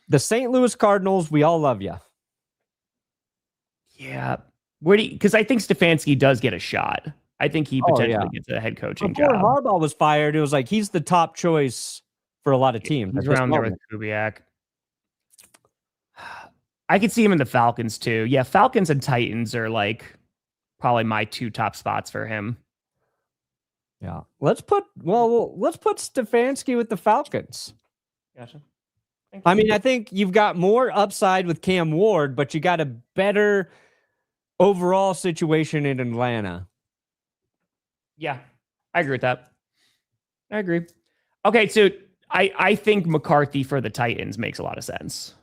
The St. Louis Cardinals, we all love you. Yeah. Because I think Stefanski does get a shot. I think he potentially gets a head coaching job. Before Harbaugh was fired, it was like he's the top choice for a lot of teams. He's around there with Kubiak. I could see him in the Falcons too. Yeah, Falcons and Titans are like probably my two top spots for him. Yeah. Let's put Stefanski with the Falcons. Gotcha. I mean, I think you've got more upside with Cam Ward, but you got a better overall situation in Atlanta. Yeah, I agree with that. I agree. Okay, so I think McCarthy for the Titans makes a lot of sense.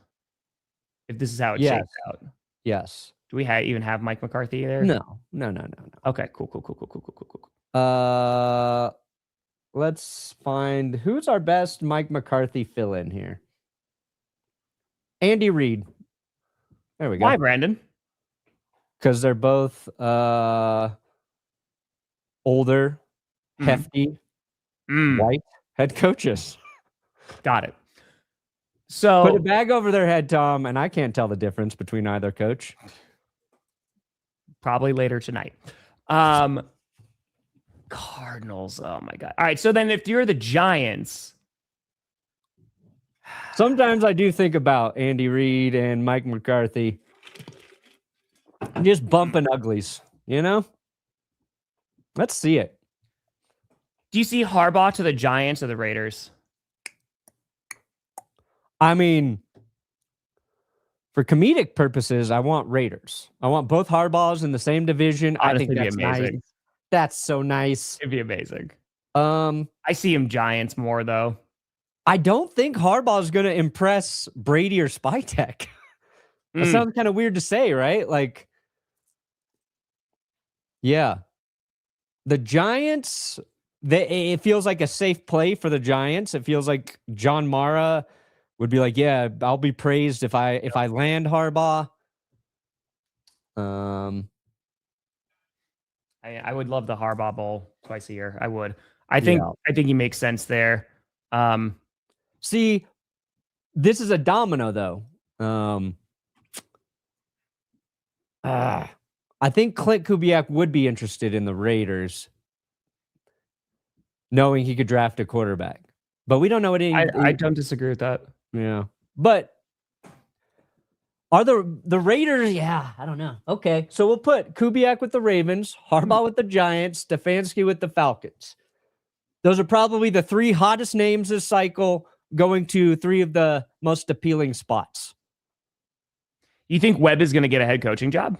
If this is how it shakes out. Yes. Do we even have Mike McCarthy there? No. Okay, cool. let's find who's our best Mike McCarthy fill-in here. Andy Reid. There we go. Why, Brandon? Because they're both older, hefty, white head coaches. Got it. So put a bag over their head, Tom, and I can't tell the difference between either coach. Probably later tonight. Cardinals. Oh my God. All right. So then if you're the Giants. Sometimes I do think about Andy Reid and Mike McCarthy. Just bumping uglies, you know? Let's see it. Do you see Harbaugh to the Giants or the Raiders? I mean, for comedic purposes, I want Raiders. I want both Harbaughs in the same division. Honestly, I think that's amazing. Nice. That's so nice. It'd be amazing. I see him Giants more though. I don't think Harbaugh is going to impress Brady or Spytek. That sounds kind of weird to say, right? Like, yeah, the Giants. It feels like a safe play for the Giants. It feels like John Mara would be like, yeah, I'll be praised if I land Harbaugh. I would love the Harbaugh Bowl twice a year. I would. I think he makes sense there. See, this is a domino though. I think Clint Kubiak would be interested in the Raiders, knowing he could draft a quarterback. But we don't know what I don't disagree with that. Yeah. But are the Raiders? Yeah, I don't know. Okay. So we'll put Kubiak with the Ravens, Harbaugh with the Giants, Stefanski with the Falcons. Those are probably the three hottest names this cycle, going to three of the most appealing spots. You think Webb is going to get a head coaching job?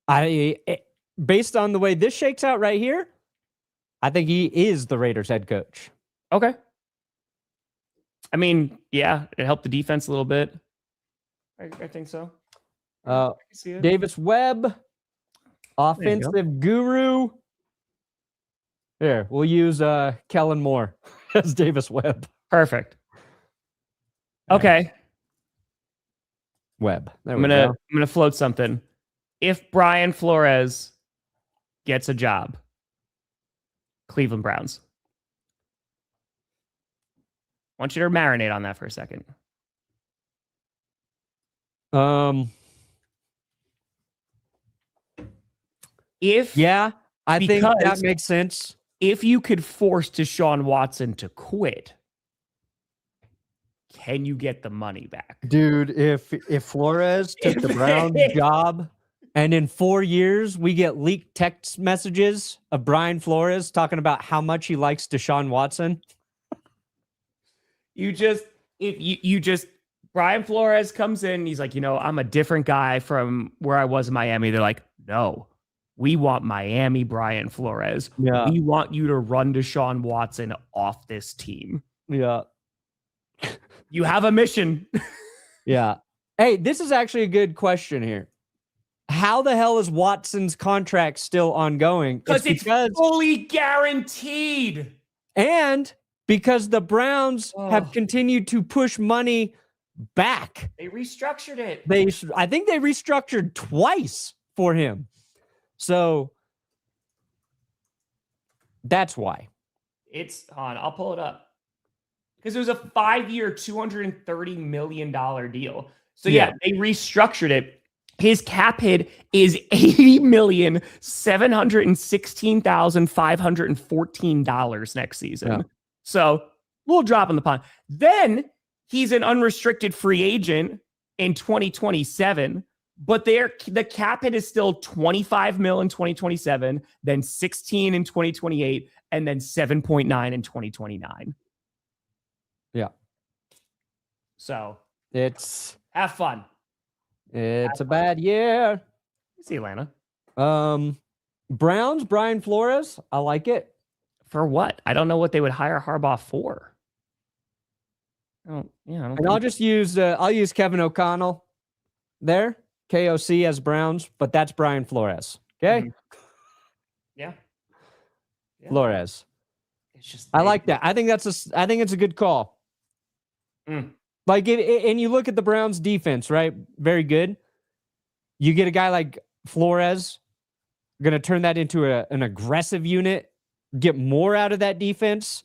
Based on the way this shakes out right here, I think he is the Raiders head coach. Okay. I mean, yeah, it helped the defense a little bit. I think so. I can see it. Davis Webb, offensive guru. Here, we'll use Kellen Moore as Davis Webb. Perfect. Okay. Webb. I'm gonna float something. If Brian Flores gets a job, Cleveland Browns. I want you to marinate on that for a second. I think that makes sense. If you could force Deshaun Watson to quit, can you get the money back? Dude, if Flores took the Browns job and in 4 years we get leaked text messages of Brian Flores talking about how much he likes Deshaun Watson. Brian Flores comes in, he's like, I'm a different guy from where I was in Miami. They're like, no, we want Miami Brian Flores. Yeah. We want you to run Deshaun Watson off this team. Yeah. You have a mission. Yeah. Hey, this is actually a good question here. How the hell is Watson's contract still ongoing? Because it's fully guaranteed. And because the Browns have continued to push money back. They restructured it. I think they restructured twice for him. So that's why. I'll pull it up. Because it was a 5-year, $230 million deal. So yeah, they restructured it. His cap hit is $80,716,514 next season. Yeah. So we'll drop in the pond. Then he's an unrestricted free agent in 2027, but the cap hit is still $25 million in 2027, then 16 in 2028, and then 7.9 in 2029. Yeah. So have fun. It's a bad year. See Atlanta. Browns, Brian Flores. I like it. For what? I don't know what they would hire Harbaugh for. I'll just use Kevin O'Connell there, KOC as Browns, but that's Brian Flores. Okay. Yeah. Flores. I like that. I think it's a good call. Like, and you look at the Browns defense, right? Very good. You get a guy like Flores, going to turn that into an aggressive unit, get more out of that defense.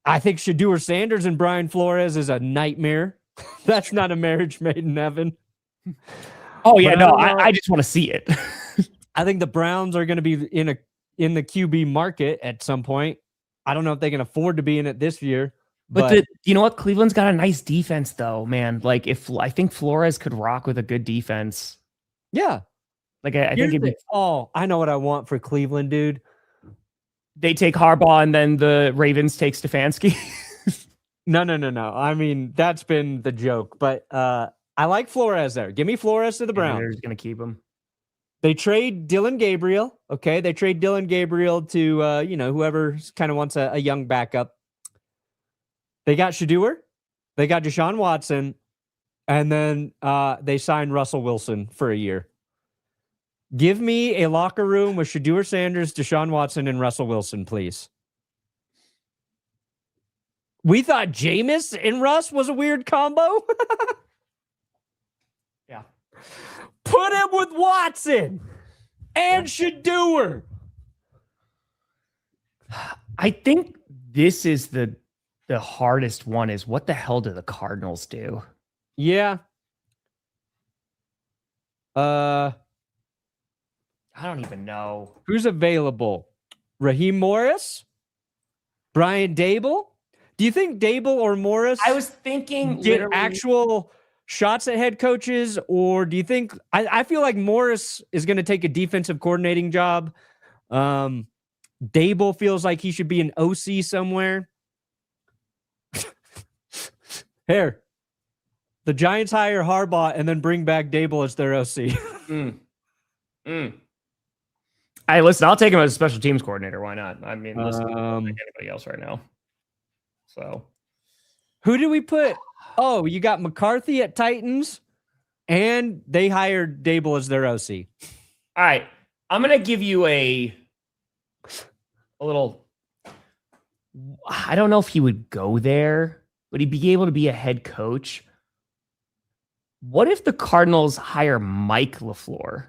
I think Shedeur Sanders and Brian Flores is a nightmare. That's not a marriage made in heaven. Oh yeah, no, I just want to see it. I think the Browns are going to be in the QB market at some point. I don't know if they can afford to be in it this year. But you know what? Cleveland's got a nice defense, though, man. Like, I think Flores could rock with a good defense. Yeah. Like, I think I know what I want for Cleveland, dude. They take Harbaugh and then the Ravens take Stefanski. No. I mean, that's been the joke. But I like Flores there. Give me Flores to the Browns. They're just going to keep him. They trade Dylan Gabriel. Okay. They trade Dylan Gabriel to, whoever kind of wants a young backup. They got Shedeur. They got Deshaun Watson. And then they signed Russell Wilson for a year. Give me a locker room with Shedeur Sanders, Deshaun Watson, and Russell Wilson, please. We thought Jameis and Russ was a weird combo. Yeah. Put him with Watson and Shedeur. I think this is the hardest one is what the hell do the Cardinals do? Yeah. I don't even know. Who's available? Raheem Morris? Brian Daboll? Do you think Daboll or Morris I was thinking get actual shots at head coaches, or do you think I feel like Morris is going to take a defensive coordinating job? Daboll feels like he should be an OC somewhere. Here, the Giants hire Harbaugh and then bring back Daboll as their OC. Hey, listen, I'll take him as a special teams coordinator. Why not? I mean, listen, I don't think anybody else right now. So, who do we put? Oh, you got McCarthy at Titans, and they hired Daboll as their OC. All right, I'm gonna give you a little. I don't know if he would go there, but he'd be able to be a head coach. What if the Cardinals hire Mike LaFleur?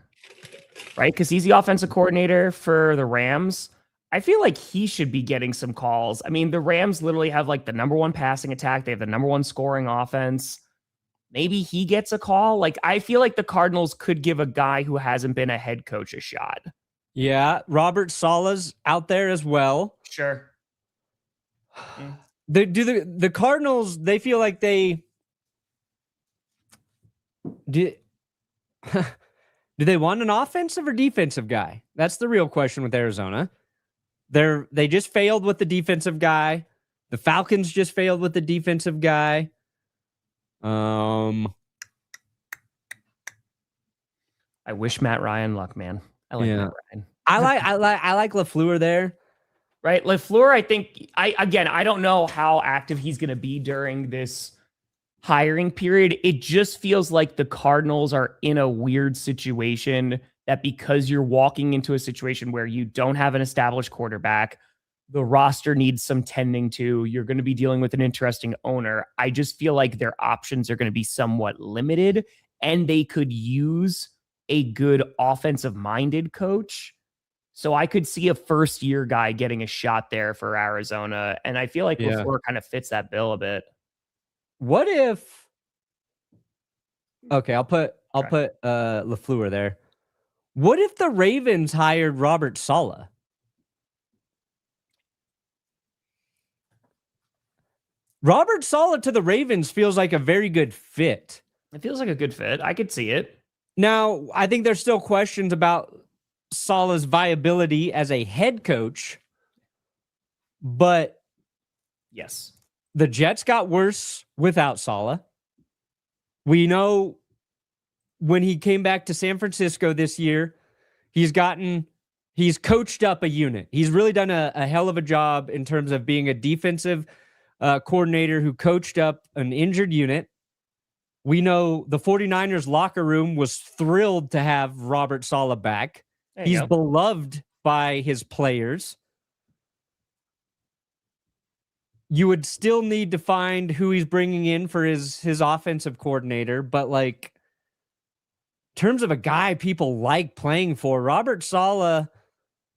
Right? Because he's the offensive coordinator for the Rams. I feel like he should be getting some calls. I mean, the Rams literally have like the number one passing attack. They have the number one scoring offense. Maybe he gets a call. Like, I feel like the Cardinals could give a guy who hasn't been a head coach a shot. Yeah. Robert Saleh's out there as well. Sure. The Cardinals, they feel like they do they want an offensive or defensive guy? That's the real question with Arizona. They just failed with the defensive guy. The Falcons just failed with the defensive guy. I wish Matt Ryan luck, man. I like Matt Ryan. I like LaFleur there. Right. LaFleur, I think I don't know how active he's going to be during this hiring period. It just feels like the Cardinals are in a weird situation that because you're walking into a situation where you don't have an established quarterback, the roster needs some tending to, you're going to be dealing with an interesting owner. I just feel like their options are going to be somewhat limited, and they could use a good offensive-minded coach. So I could see a first-year guy getting a shot there for Arizona, and I feel like LaFleur kind of fits that bill a bit. What if? Okay, I'll put LaFleur there. What if the Ravens hired Robert Saleh? Robert Saleh to the Ravens feels like a very good fit. It feels like a good fit. I could see it. Now, I think there's still questions about Saleh's viability as a head coach, but yes, the Jets got worse without Saleh. We know when he came back to San Francisco this year, he's coached up a unit. He's really done a hell of a job in terms of being a defensive coordinator who coached up an injured unit. We know the 49ers locker room was thrilled to have Robert Saleh back. He's beloved by his players. you would still need to find who he's bringing in for his offensive coordinator. But like, in terms of a guy people like playing for, Robert Saleh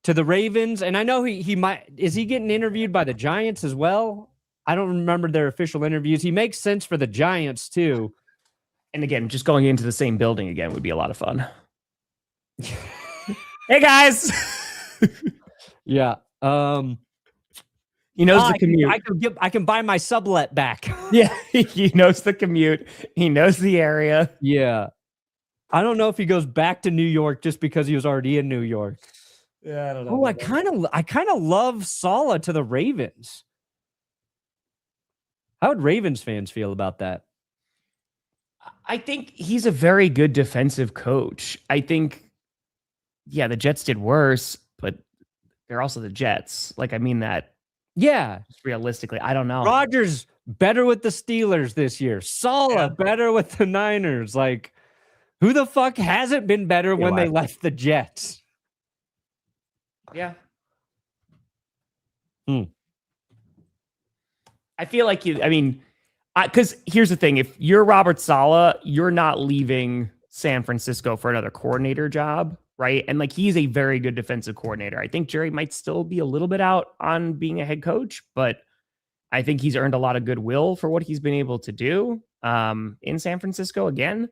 to the Ravens, and I know he might, is he getting interviewed by the Giants as well? I don't remember their official interviews. He makes sense for the Giants too. And again, just going into the same building again would be a lot of fun. Hey guys. Yeah. He knows the commute. I can buy my sublet back. Yeah, he knows the commute. He knows the area. Yeah. I don't know if he goes back to New York just because he was already in New York. Yeah, I don't know. Oh, I kind of love Saleh to the Ravens. How would Ravens fans feel about that? I think he's a very good defensive coach. I think, yeah, the Jets did worse, but they're also the Jets. Like, I mean that. Yeah. Realistically, I don't know. Rodgers better with the Steelers this year. Saleh better with the Niners. Like, who the fuck hasn't been better when they left the Jets? Yeah. I feel like because here's the thing. If you're Robert Saleh, you're not leaving San Francisco for another coordinator job, right? And like, he's a very good defensive coordinator. I think Jerry might still be a little bit out on being a head coach, but I think he's earned a lot of goodwill for what he's been able to do in San Francisco again.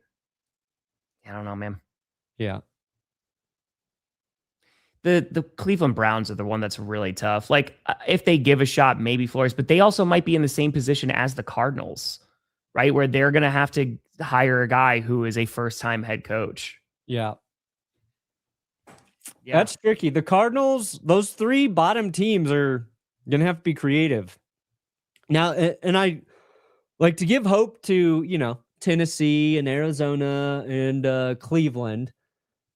I don't know, man. Yeah. The Cleveland Browns are the one that's really tough. Like, if they give a shot, maybe Flores, but they also might be in the same position as the Cardinals, right? Where they're going to have to hire a guy who is a first-time head coach. Yeah. That's tricky. The Cardinals, those three bottom teams are going to have to be creative. Now, and I like to give hope to, Tennessee and Arizona and Cleveland.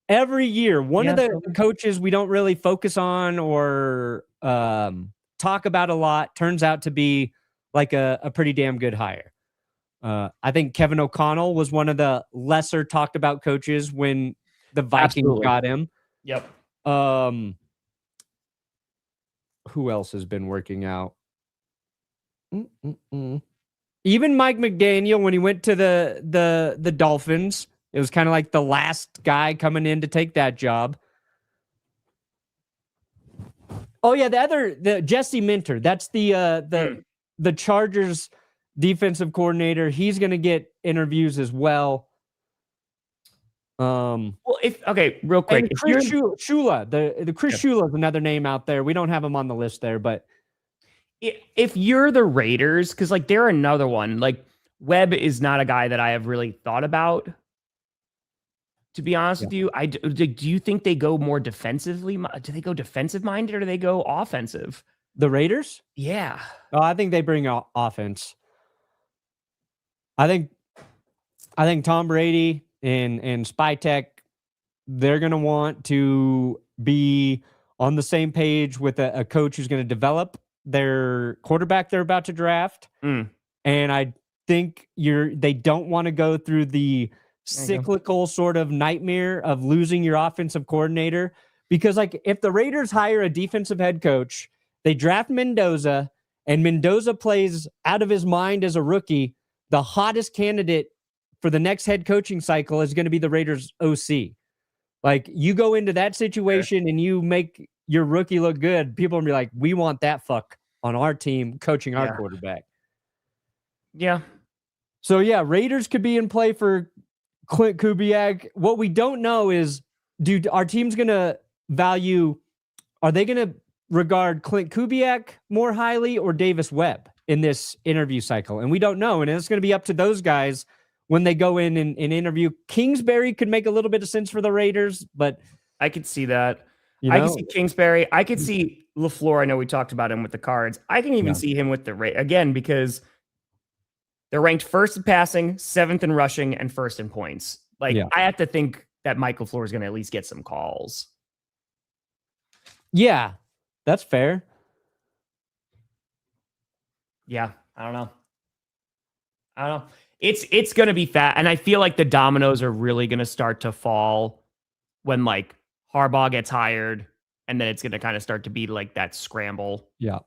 Every year, one of the coaches we don't really focus on or talk about a lot turns out to be like a pretty damn good hire. I think Kevin O'Connell was one of the lesser talked about coaches when the Vikings got him. Yep. Who else has been working out? Even Mike McDaniel, when he went to the Dolphins, it was kind of like the last guy coming in to take that job. Oh yeah, the Jesse Minter. That's the Chargers defensive coordinator. He's going to get interviews as well. Well, real quick, Chris Shula, the Chris Shula is another name out there. We don't have him on the list there, but if you're the Raiders, because like they're another one. Like, Webb is not a guy that I have really thought about. To be honest with you, do you think they go more defensively? Do they go defensive minded or do they go offensive? The Raiders? Yeah. Oh, I think they bring offense. I think Tom Brady and Spytek, they're going to want to be on the same page with a coach who's going to develop their quarterback they're about to draft. And I think they don't want to go through the cyclical sort of nightmare of losing your offensive coordinator, because like if the Raiders hire a defensive head coach, they draft Mendoza and Mendoza plays out of his mind as a rookie, the hottest candidate for the next head coaching cycle is going to be the Raiders OC. Like, you go into that situation and you make your rookie look good, people will be like, we want that fuck on our team coaching our quarterback. Yeah. So yeah, Raiders could be in play for Clint Kubiak. What we don't know is, our team's going to are they going to regard Clint Kubiak more highly or Davis Webb in this interview cycle? And we don't know. And it's going to be up to those guys when they go in and interview. Kingsbury could make a little bit of sense for the Raiders, but I could see that. I can see Kingsbury. I could see LaFleur. I know we talked about him with the Cards. I can even see him with the again, because they're ranked first in passing, seventh in rushing, and first in points. Like, I have to think that Mike LaFleur is going to at least get some calls. Yeah, that's fair. Yeah, I don't know. It's going to be fat. And I feel like the dominoes are really going to start to fall when like Harbaugh gets hired, and then it's going to kind of start to be like that scramble. Yeah.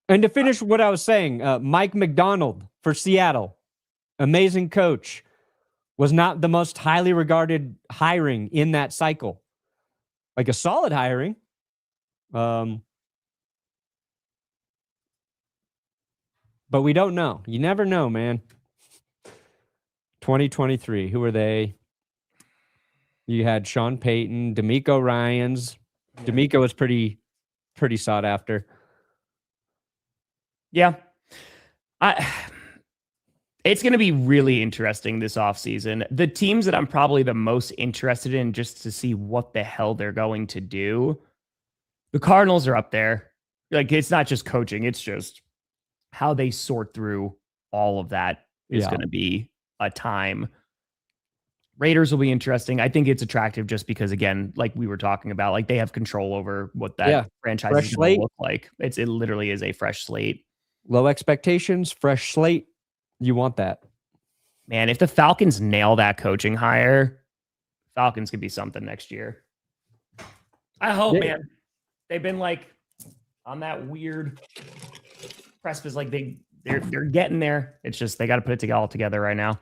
And to finish what I was saying, Mike McDonald for Seattle, amazing coach, was not the most highly regarded hiring in that cycle. Like a solid hiring. But we don't know. You never know, man. 2023. Who are they? You had Sean Payton, D'Amico Ryans. Yeah. D'Amico was pretty sought after. Yeah. It's going to be really interesting this offseason. The teams that I'm probably the most interested in just to see what the hell they're going to do. The Cardinals are up there. Like, it's not just coaching. It's just how they sort through all of that is going to be a time. Raiders will be interesting. I think it's attractive just because, again, like we were talking about, like they have control over what that franchise is going to look like. It literally is a fresh slate. Low expectations, fresh slate. You want that. Man, if the Falcons nail that coaching hire, Falcons could be something next year. I hope, man. They've been like on that weird precipice. Like they're getting there. It's just they got to put it all together right now.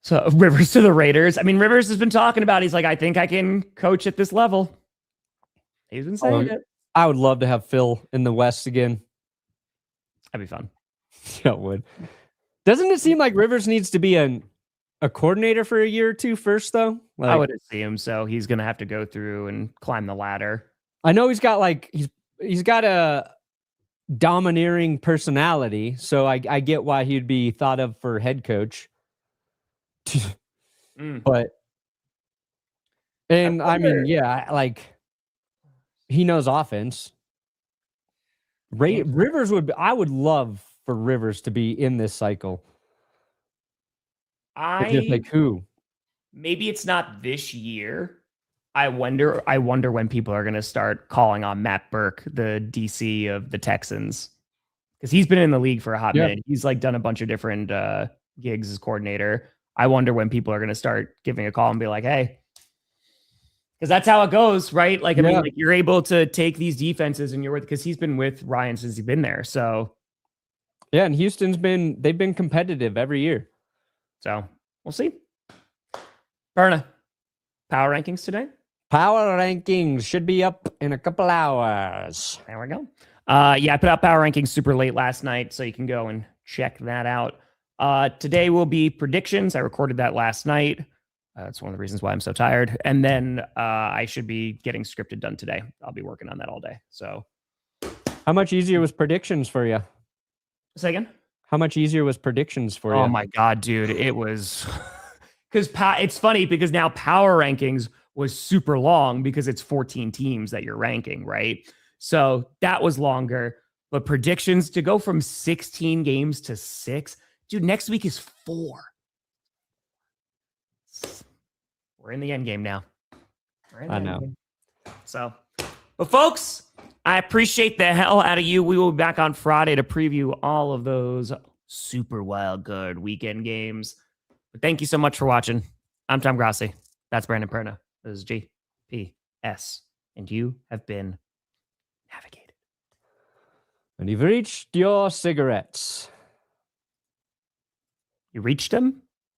So Rivers to the Raiders. I mean, Rivers has been talking about, he's like, I think I can coach at this level. He's been saying it. I would love to have Phil in the West again. That'd be fun. Yeah, it would. Doesn't it seem like Rivers needs to be a coordinator for a year or two first, though? Like, I would assume so. He's going to have to go through and climb the ladder. I know he's got he's got a domineering personality, so I get why he'd be thought of for head coach. But I mean, yeah, like he knows offense. Rivers I would love for Rivers to be in this cycle. Just like who? Maybe it's not this year. I wonder when people are going to start calling on Matt Burke, the DC of the Texans, because he's been in the league for a hot minute. He's like done a bunch of different gigs as coordinator. I wonder when people are going to start giving a call and be like, hey, because that's how it goes, right? Like, I mean, like you're able to take these defenses and because he's been with Ryan since he's been there. So yeah, and they've been competitive every year. So we'll see. Perna, power rankings today? Power rankings should be up in a couple hours. There we go. I put out power rankings super late last night, so you can go and check that out. Today will be predictions. I recorded that last night. That's one of the reasons why I'm so tired. And then I should be getting scripted done today. I'll be working on that all day. So, how much easier was predictions for you? Say again? How much easier was predictions for you? Oh my God, dude. It was because it's funny because now power rankings was super long because it's 14 teams that you're ranking, right? So that was longer. But predictions to go from 16 games to 6, dude, next week is 4. We're in the end game now. I know. So, but folks, I appreciate the hell out of you. We will be back on Friday to preview all of those super wild good weekend games. But thank you so much for watching. I'm Tom Grossi. That's Brandon Perna. This is GPS. And you have been navigated. And you've reached your cigarettes. You reached them?